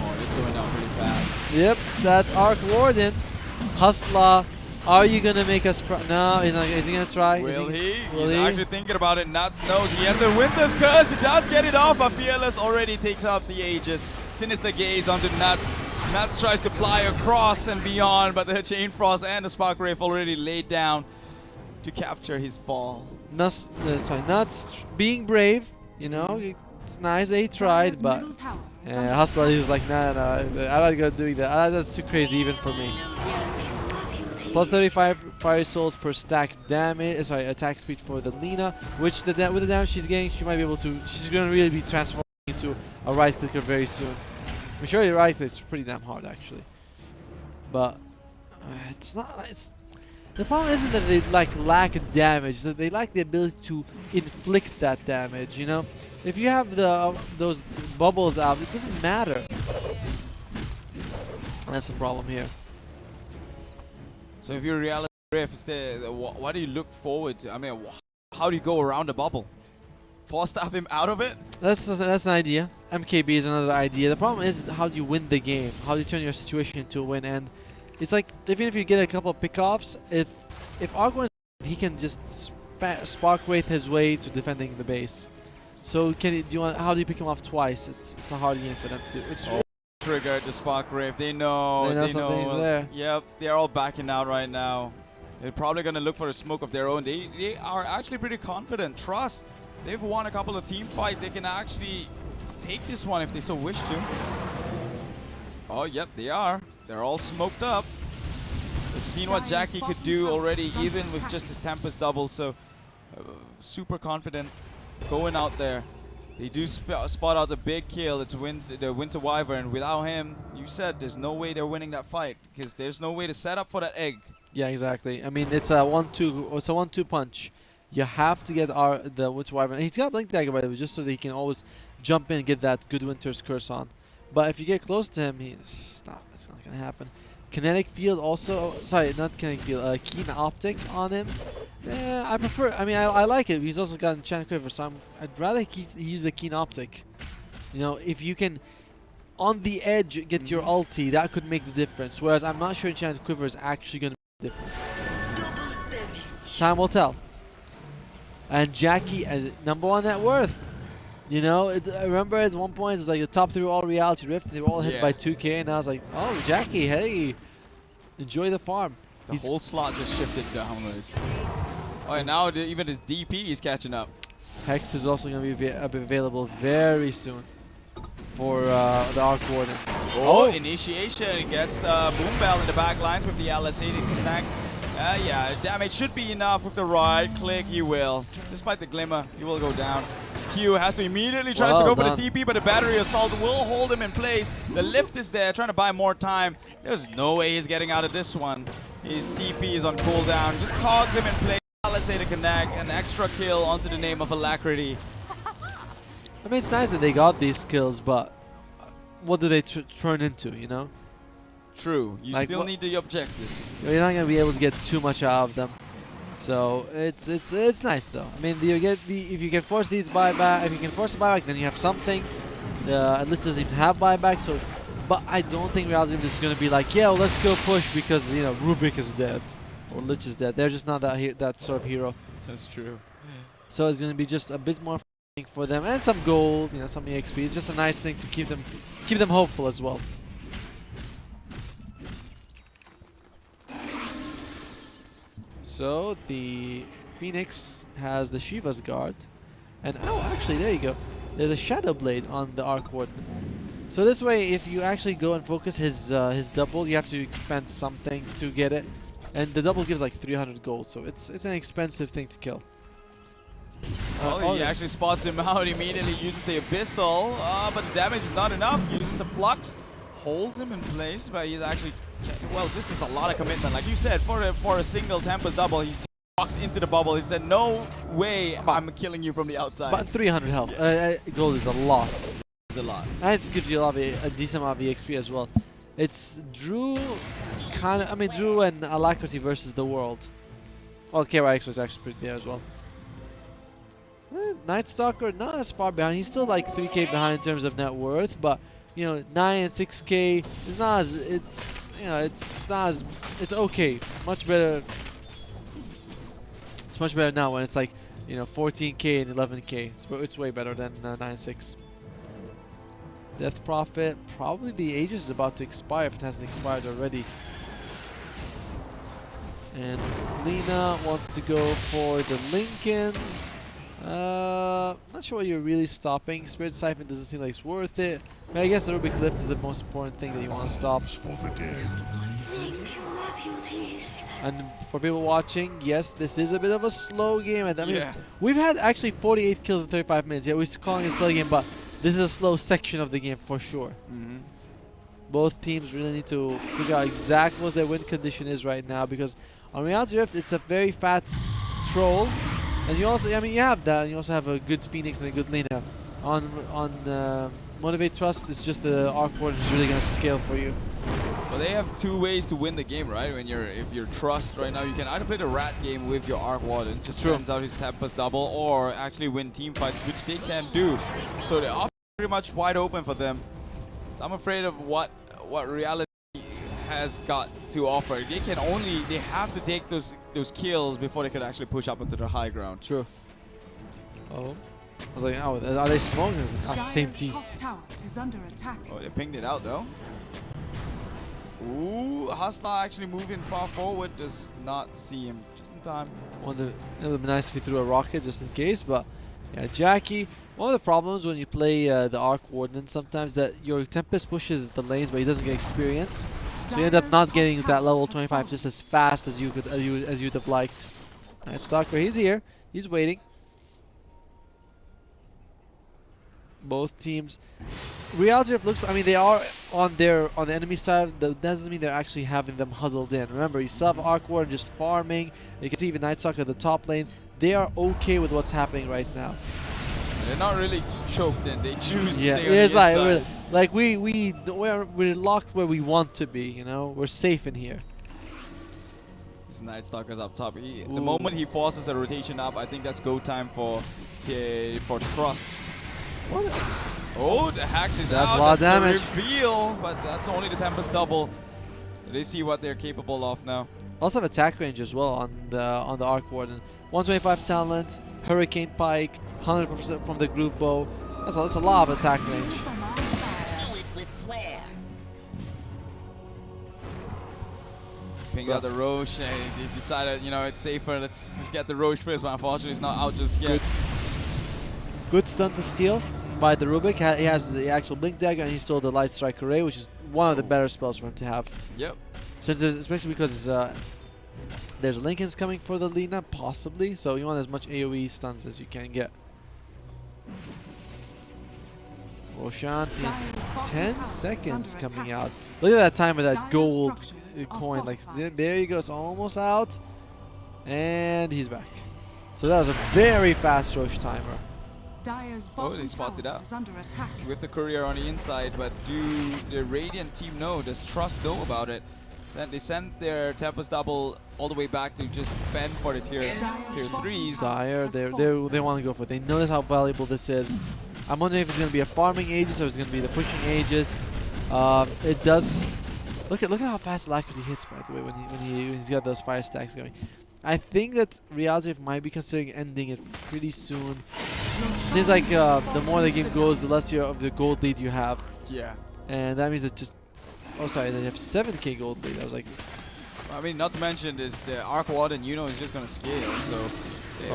Oh, it's going down pretty fast. Yep, that's Arc Warden. Hustler, are you gonna make us? No, he's not. Is he gonna try? Will he? Will He's he? actually thinking about it. Nuts knows he has the Winter's Curse. He does get it off, but Fearless already takes out the Aegis. Sinister gaze onto Nuts. Nuts tries to fly across and beyond, but the Chain Frost and the Spark Wraith already laid down to capture his fall. Nuts, Nuts being brave. You know, it's nice that he tried, Dire's but middle tower is under Hustler, he was like, nah, I'm not gonna do that. That's too crazy even for me. Plus 35 fire souls per stack damage. Sorry, attack speed for the Lina, which with the damage she's getting, she might be able to. She's gonna really be transforming into a right clicker very soon. I'm sure your right click is pretty damn hard actually, but it's not. The problem isn't that they like lack damage; it's that they lack the ability to inflict that damage. You know, if you have those bubbles out, it doesn't matter. That's the problem here. So if you're Reality Rift, what do you look forward to? I mean, how do you go around the bubble? Force stab him out of it? That's an idea. MKB is another idea. The problem is how do you win the game? How do you turn your situation into a win? And it's like even if you get a couple of pickoffs, if Argon, he can just Spark Wraith his way to defending the base. So how do you pick him off twice? It's a hard game for them to do. It's Triggered the Spark Wraith. They know something's there. Yep, they're all backing out right now. They're probably gonna look for a smoke of their own. They are actually pretty confident. Trust. They've won a couple of team fights. They can actually take this one if they so wish to. Oh, yep, they are. They're all smoked up. They've seen what Jackie could do already, even with just his Tempest double. So, super confident going out there. They do spot out the big kill. It's the Winter Wyvern. Without him, you said there's no way they're winning that fight because there's no way to set up for that egg. Yeah, exactly. I mean, it's a 1-2. It's a 1-2 punch. You have to get the Winter Wyvern. He's got Blink Dagger, by the way, just so that he can always jump in and get that good Winter's Curse on. But if you get close to him, it's not gonna happen. Kinetic Field also. Sorry, not Kinetic Field. Keen Optic on him. I prefer. I mean, I like it. He's also got Enchant Quiver, so I'd rather he use the Keen Optic. You know, if you can, on the edge, get your ulti, that could make the difference. Whereas I'm not sure Enchant Quiver is actually gonna make the difference. Time will tell. And Jackie as #1 net worth. You know, I remember at one point it was like the top 3 were all Reality Rift, and they were all hit by 2K, and I was like, oh, Jackie, hey, enjoy the farm. The whole slot just shifted downwards. Oh, and now even his DP is catching up. Hex is also going to be available very soon for the Arc Warden. Oh, initiation. He gets Boom Bell in the back lines with the LSA to connect. Yeah, damage should be enough with the right click. He will. Despite the glimmer, he will go down. Q has to immediately tries to go for the TP, but the battery assault will hold him in place. The lift is there, trying to buy more time. There's no way he's getting out of this one. His TP is on cooldown. Just cogs him in place. LSA to connect. An extra kill onto the name of Alacrity. I mean, it's nice that they got these kills, but what do they turn into, you know? True. You Like still what- need the objectives. You're not gonna be able to get too much out of them. So it's nice though. I mean, you get if you can force these buyback, if you can force a buyback, then you have something. At least doesn't even have buyback, so. But I don't think Reality Rift is gonna be like, yeah, well, let's go push because you know Rubik is dead or Lich is dead. They're just not that sort of hero. That's true. So it's gonna be just a bit more for them and some gold, you know, some EXP. It's just a nice thing to keep them hopeful as well. So the Phoenix has the Shiva's Guard, and oh, actually, there you go. There's a Shadow Blade on the Arc Warden. So this way, if you actually go and focus his double, you have to expend something to get it, and the double gives like 300 gold. So it's an expensive thing to kill. Oh, he actually spots him out immediately, uses the Abyssal, but the damage is not enough. Uses the Flux, holds him in place, but he's actually... Well, this is a lot of commitment. Like you said, for a single Tempest double, he just walks into the bubble. He said, no way I'm killing you from the outside. But 300 health. Gold is a lot. It's a lot. And it gives you a decent amount of EXP as well. It's Drew Drew and Alacrity versus the world. Well, KYX was actually pretty there as well. Night Stalker not as far behind. He's still like 3k behind in terms of net worth, but you know 9 and 6k is not as it's okay. Much better. It's much better now when it's like 14k and 11k. It's way better than 9-6. Death Prophet, probably the Aegis is about to expire if it hasn't expired already. And Lina wants to go for the Lincolns. Not sure what you're really stopping. Spirit Siphon doesn't seem like it's worth it. But I guess the Rubik Lift is the most important thing that you want to stop. And for people watching, yes, this is a bit of a slow game. And I mean, we've had actually 48 kills in 35 minutes. Yeah, we're still calling it a slow game, but this is a slow section of the game for sure. Both teams really need to figure out exactly what their win condition is right now, because on Reality Rift, it's a very fat troll. And you also, I mean, you have that, and you also have a good Phoenix and a good Lina. On Motivate Trust, it's just the Arc Warden is really going to scale for you. Well, they have two ways to win the game, right? If you're Trust right now, you can either play the Rat game with your Arc Warden, just sends out his Tempest double, or actually win team fights, which they can do. So the option is pretty much wide open for them. So I'm afraid of what Reality has got to offer. They have to take those kills before they could actually push up into the high ground. True. Oh. I was like, oh, are they smoking? Same team. Top tower is under attack. Oh, they pinged it out though. Ooh, Hustler actually moving far forward, does not see him just in time. It would be nice if he threw a rocket just in case, but yeah, Jackie. One of the problems when you play the Arc Warden sometimes that your Tempest pushes the lanes, but he doesn't get experience. So you end up not getting that level 25 just as fast as you'd have liked. Night Stalker, he's here. He's waiting. Both teams. Reality Rift looks, I mean, they are on the enemy side. That doesn't mean they're actually having them huddled in. Remember, you still have Arc Warden just farming. You can see even Night Stalker at the top lane. They are okay with what's happening right now. They're not really choked in. They choose to stay on it's the inside. like we're locked where we want to be. You know, we're safe in here. This Night Stalker's up top. The moment he forces a rotation up, I think that's go time for Trust. Oh, the Hax is that's out. A lot that's of damage. The reveal, but that's only the Tempest double. They see what they're capable of now. Also have attack range as well on the Arc Warden. 125 talent, Hurricane Pike, 100% from the Groove Bow. That's a lot of attack range. Ping out the Roche. They decided, it's safer. Let's get the Roche first, but unfortunately, it's not out just yet. Good stun to steal by the Rubik. He has the actual Blink Dagger, and he stole the Light Strike Array, which is one of the better spells for him to have. Yep. Since especially because there's Lincolns coming for the Lina, possibly. So you want as much AoE stuns as you can get. Roshan in 10 seconds coming out. Look at that time with that gold coin. Like there he goes, almost out, and he's back. So that was a very fast Roche timer. Dire's Oh, bottom they spots it tower out. is under attack. With the courier on the inside, but do the Radiant team know? Does Trust know about it? They sent their Tempest double all the way back to just fend for the tier 3s. Dire, they want to go for it. They notice how valuable this is. I'm wondering if it's going to be a farming Aegis or it's going to be the pushing Aegis. It does. Look at how fast Alacrity hits, by the way, when he's got those fire stacks going. I think that Reality might be considering ending it pretty soon. Seems like the more the game goes, the less of the gold lead you have. Yeah. And that means that just... Oh, sorry, they have 7k gold lead. I was like... I mean, not to mention is the Arc Warden, is just going to scale, so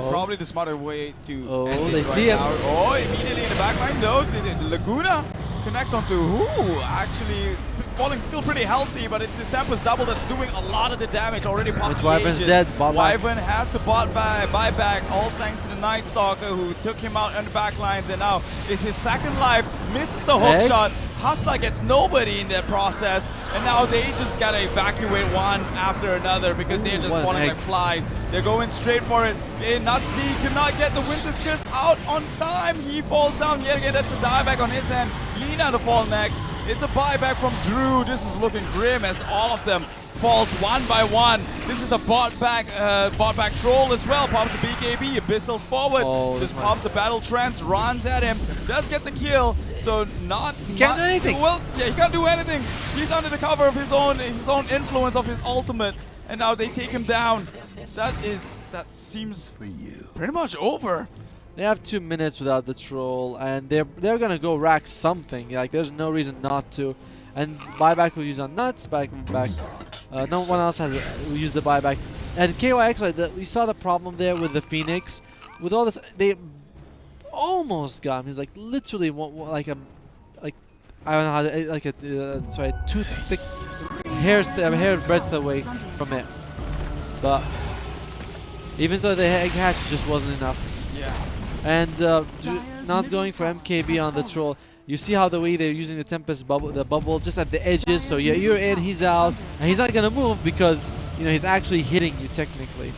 probably the smarter way to end it they right see him. now. Oh, immediately in the backline though, the Laguna connects onto who? Actually falling still pretty healthy, but it's this Tempest double that's doing a lot of the damage already. Wyvern's dead. Wyvern has to buy back, all thanks to the Night Stalker who took him out on the backlines, and now is his second life, misses the hook shot. Hustler gets nobody in that process, and now they just gotta evacuate one after another because they're just falling like flies. They're going straight for it. Nutzy cannot get the Winter's Curse out on time. He falls down yet again. That's a dieback on his end. Lina to fall next. It's a buyback from Drew. This is looking grim as all of them falls one by one. This is a bot back troll as well. Pops the BKB, Abyssals forward. Just pops the battle trance, runs at him, does get the kill. So he can't do anything. Well, yeah, he can't do anything. He's under the cover of his own influence of his ultimate, and now they take him down. That seems pretty much over. They have 2 minutes without the troll, and they're gonna go rack something. Like there's no reason not to. And buyback will use on Nuts. No one else will use the buyback. And KYX, we saw the problem there with the Phoenix. With all this, they almost got him. He's like literally I don't know how to, like a toothpick, hair breadth away from it. But even so, the egg hatch just wasn't enough. Yeah. And not going for MKB on the troll. You see how the way they're using the Tempest bubble just at the edges. So yeah, you're in, he's out, and he's not gonna move because he's actually hitting you technically.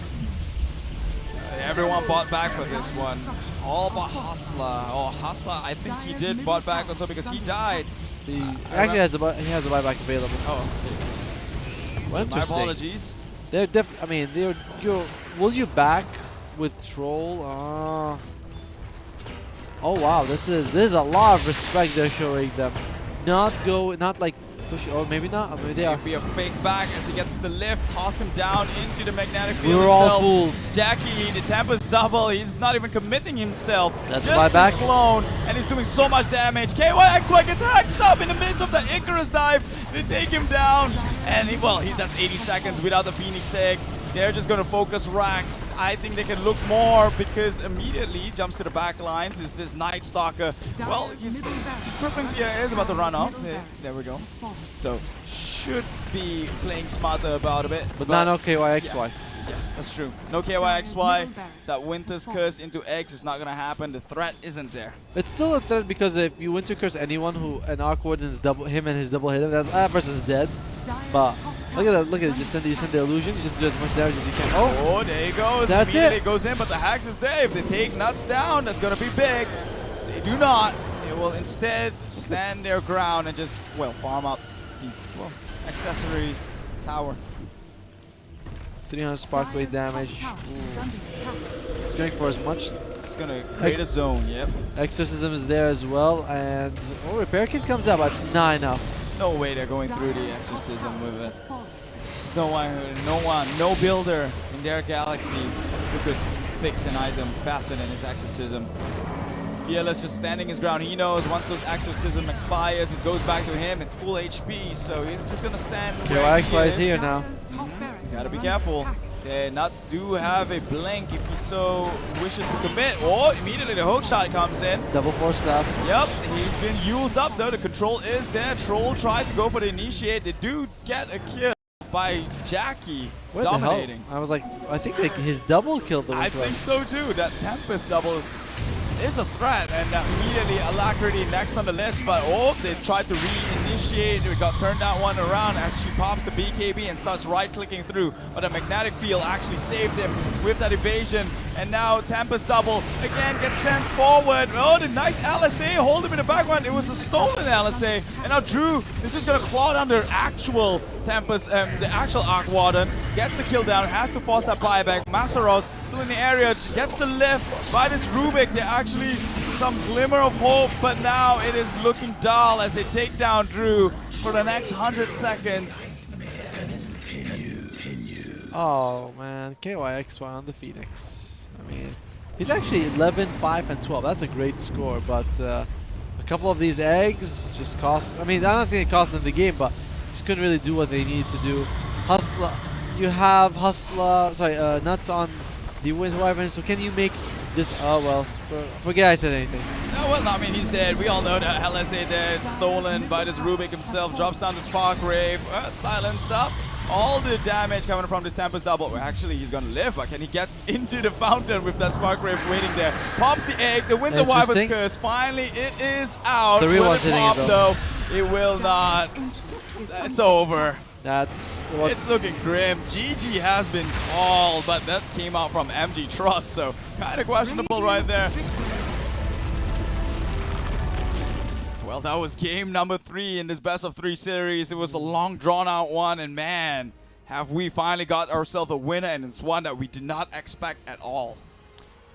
Everyone bought back for this one. All but Hustler. Oh, Hustler, I think he did bought back also because he died. He actually has the buyback available. Oh, well, my apologies. They're will you back with troll? Oh wow, this is a lot of respect they're showing them. Not like push, or maybe not, or maybe they are. Be a fake back as he gets the lift, toss him down into the magnetic field. We were all fooled. Jackie, the Tempest double, he's not even committing himself. That's just his clone, and he's doing so much damage. KYXY gets hacked up in the midst of the Icarus dive. They take him down, and that's 80 seconds without the Phoenix egg. They're just going to focus racks. I think they can look more because immediately he jumps to the back lines. Is this Night Stalker? Well, his crippling fear is about to run off. There we go. So should be playing smarter about a bit. But not no KYXY. Yeah, that's true. No KYXY. That Winter's Curse into eggs is not going to happen. The threat isn't there. It's still a threat because if you Winter Curse anyone who an Arc Warden's him and his double hit him, that person's dead. But look at that! Look at it! You send the illusion. You just do as much damage as you can. Oh, there he goes. That's Immediately goes in, but the Hax is there. If they take Nuts down, that's gonna be big. They do not. They will instead stand their ground and just farm up the accessories tower. 300 spark weight damage. It's going for as much. It's gonna create a zone. Yep. Exorcism is there as well, and repair kit comes out, but it's not enough. No way they're going through the exorcism with it. There's no builder in their galaxy who could fix an item faster than his exorcism. Fearless just standing his ground. He knows once those exorcism expires, it goes back to him. It's full HP, so he's just gonna stand. KYXY is here now. Gotta be careful. The Nuts do have a blink if he so wishes to commit. Oh, immediately the hook shot comes in. Double force staff. Yep, he's been used up though. The control is there. Troll tried to go for the initiate. They do get a kill by Jackie. Dominating. I was like, I think his double killed the I think so too. That Tempest double is a threat, and immediately Alacrity next on the list, but they tried to initiate. We got turned that one around as she pops the BKB and starts right-clicking through. But the magnetic field actually saved him with that evasion. And now Tempest double again gets sent forward. Oh, the nice LSA hold him in the background. It was a stolen LSA. And now Drew is just going to claw down the actual Tempest, the actual Arc Warden. Gets the kill down, has to force that buyback. Masaros still in the area, gets the lift by this Rubik. They're actually some glimmer of hope, but now it is looking dull as they take down Drew for the next 100 seconds. Oh man, KYXY on the Phoenix. I mean, he's actually 11, 5, and 12. That's a great score, but a couple of these eggs just cost. I mean, I'm not saying it cost them the game, but just couldn't really do what they needed to do. Hustler, you have Hustler, sorry, Nuts on the Wind Wyvern, so can you make this? Oh well, forget I said anything. No, well, I mean, he's dead. We all know that LSA dead, stolen by this Rubik himself, drops down the Spark Rave, silenced up. All the damage coming from this Tempest double. Well, actually, he's gonna live, but can he get into the fountain with that Spark Rave waiting there? Pops the egg, the Winter Wyvern's Curse. Finally, it is out. The real Will one's it hitting pop, it though? It will not. It's over. It's looking grim. GG has been called, but that came out from MG Trust, so kind of questionable right there. Well, that was game number 3 in this best of 3 series. It was a long, drawn-out one, and man, have we finally got ourselves a winner, and it's one that we did not expect at all.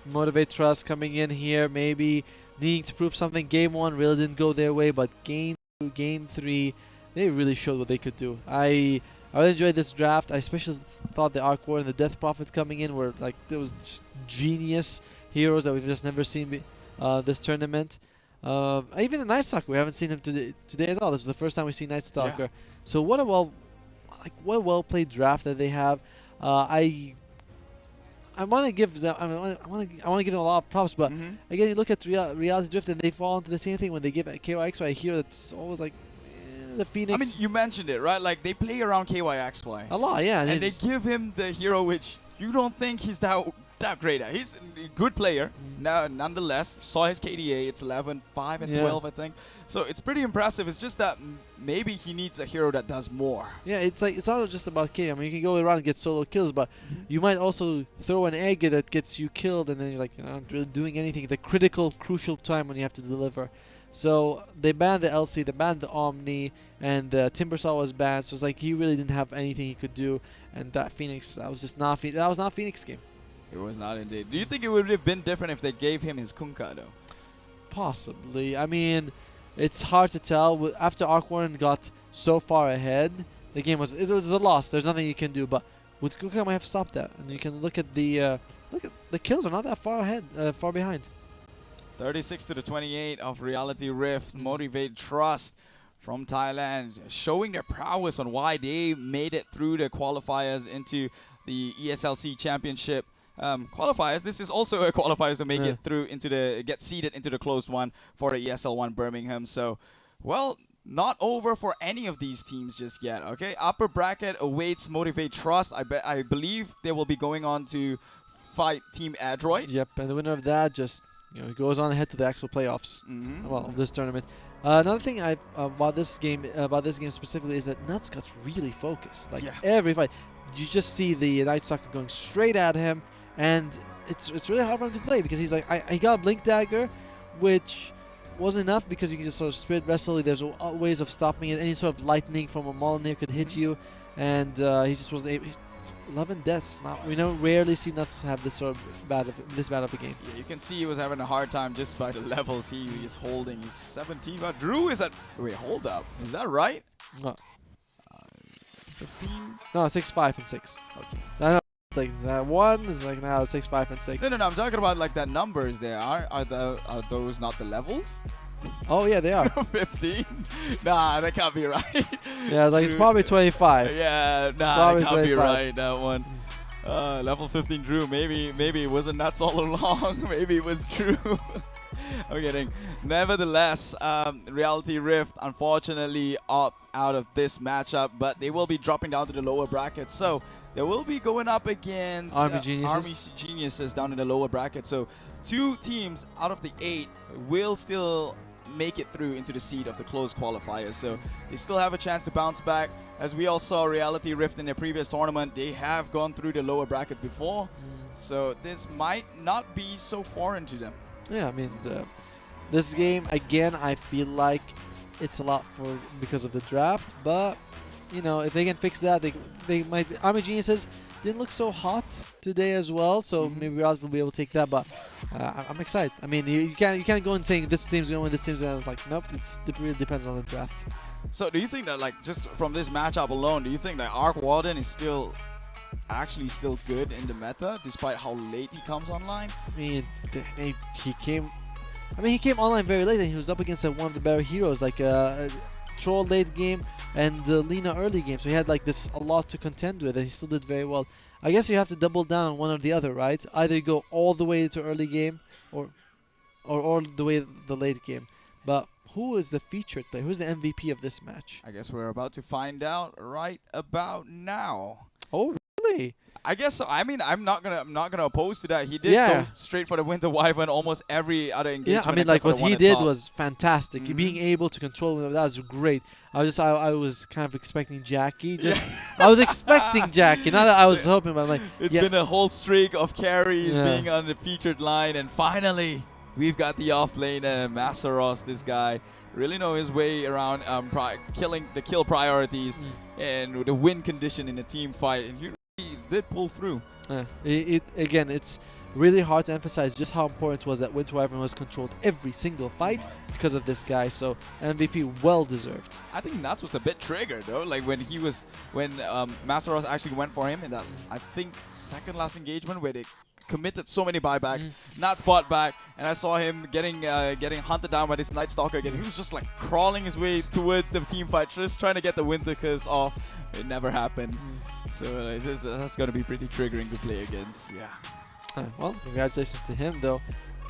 Motivate Trust coming in here, maybe needing to prove something. Game 1 really didn't go their way, but game 2, game 3, they really showed what they could do. I really enjoyed this draft. I especially thought the Arc War and the Death Prophet coming in were like, there was just genius heroes that we've just never seen this tournament. Even the Night Stalker, we haven't seen him today at all. This is the first time we see Night Stalker. Yeah. So what a well played draft that they have. I want to give them. I want to give them a lot of props, but again, you look at Reality Drift and they fall into the same thing when they give KYXY a hero that's always like the Phoenix. I mean, you mentioned it, right? Like they play around KYXY a lot, yeah, and they give him the hero which you don't think he's that great at. He's a good player. Now, nonetheless, saw his KDA. It's 11, 5, and 12, I think. So it's pretty impressive. It's just that maybe he needs a hero that does more. Yeah, it's like it's not just about K. I mean, you can go around and get solo kills, but you might also throw an egg that gets you killed, and then you're like, you're not really doing anything. The critical, crucial time when you have to deliver. So they banned the LC, they banned the Omni, and the Timbersaw was banned. So it's like he really didn't have anything he could do. And that Phoenix, that was not Phoenix game. It was not indeed. Do you think it would have been different if they gave him his Kunkka though? Possibly. I mean, it's hard to tell. After Arc Warden got so far ahead, the game was a loss. There's nothing you can do. But with Kunkka, might have stopped that. And you can look at the kills are not that far ahead, far behind. 36 to the 28 of Reality Rift. Motivate Trust from Thailand, showing their prowess on why they made it through the qualifiers into the ESLC Championship. Qualifiers. This is also a qualifiers to make it through get seeded into the closed one for the ESL 1 Birmingham. So, well, not over for any of these teams just yet. Okay, upper bracket awaits Motivate Trust. I believe they will be going on to fight Team Adroit. Yep, and the winner of that just goes on ahead to the actual playoffs. Well, of this tournament. Another thing about this game specifically is that Nuts got really focused. Like every fight, you just see the Night Stalker going straight at him. And it's really hard for him to play because he's like, he got a Blink Dagger, which wasn't enough because you can just sort of Spirit Wrestle. There's ways of stopping it. Any sort of lightning from a Molineer could hit you. And he just wasn't able. 11 deaths. We rarely see Nuts have this sort of bad of a game. Yeah, you can see he was having a hard time just by the levels he is holding. He's 17. But Drew is at... Wait, hold up. Is that right? No. 15? No, 6, 5, and 6. Okay. No, like that one is like now 6, 5, and 6. No. I'm talking about like that numbers there. Are those not the levels? Oh yeah, they are. 15? Nah, that can't be right. Yeah, it's probably 25. Yeah, nah, that can't be right, that one. Level 15 Drew. Maybe it wasn't Nuts all along. Maybe it was Drew. I'm kidding. Nevertheless, Reality Rift unfortunately opt out of this matchup, but they will be dropping down to the lower bracket. So they will be going up against Army Geniuses down in the lower bracket. So 2 teams out of the 8 will still make it through into the seed of the closed qualifiers. So they still have a chance to bounce back. As we all saw Reality Rift in their previous tournament, they have gone through the lower brackets before. So this might not be so foreign to them. Yeah, I mean, this game, again, I feel like it's a lot because of the draft, but, you know, if they can fix that, they might be. Army Geniuses didn't look so hot today as well, so maybe Raz will be able to take that, but I'm excited. I mean, you can't go and saying this team's going to win, this team's going to win. It's like, nope, it really depends on the draft. So do you think that, like, just from this matchup alone, do you think that Arc Warden is actually still good in the meta, despite how late he comes online? I mean, he came online very late, and he was up against one of the better heroes, like Troll late game and Lina early game. So he had like a lot to contend with, and he still did very well. I guess you have to double down on one or the other, right? Either you go all the way to early game, or the way the late game. But who is the featured player? Who's the MVP of this match? I guess we're about to find out right about now. Oh, really? I guess so. I mean, I'm not gonna oppose to that. He did go straight for the Winter Wyvern almost every other engagement. Yeah, I mean, like what he did was fantastic. Being able to control that was great. I was kind of expecting Jackie. I was expecting Jackie. Not that I was hoping, but I'm like, it's been a whole streak of carries being on the featured line, and finally we've got the off lane. Masaros, this guy really know his way around killing the kill priorities and the win condition in a team fight, and he did pull through. Again, it's really hard to emphasize just how important it was that Winter Wyvern was controlled every single fight because of this guy. So MVP well deserved. I think Nuts was a bit triggered though, like when Masaros actually went for him in that I think second last engagement where they committed so many buybacks. Nuts bought back, and I saw him getting hunted down by this Night Stalker again. He was just like crawling his way towards the team fight, just trying to get the Winter Curse off. It never happened. So that's going to be pretty triggering to play against. Yeah. Well, congratulations to him though.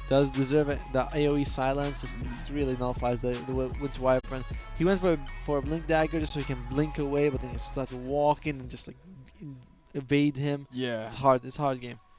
Does deserve it. The AoE silence just really nullifies the Winter Wyvern. He went for a blink dagger just so he can blink away, but then you just have to walk in and just like evade him. Yeah. It's hard. It's a hard game.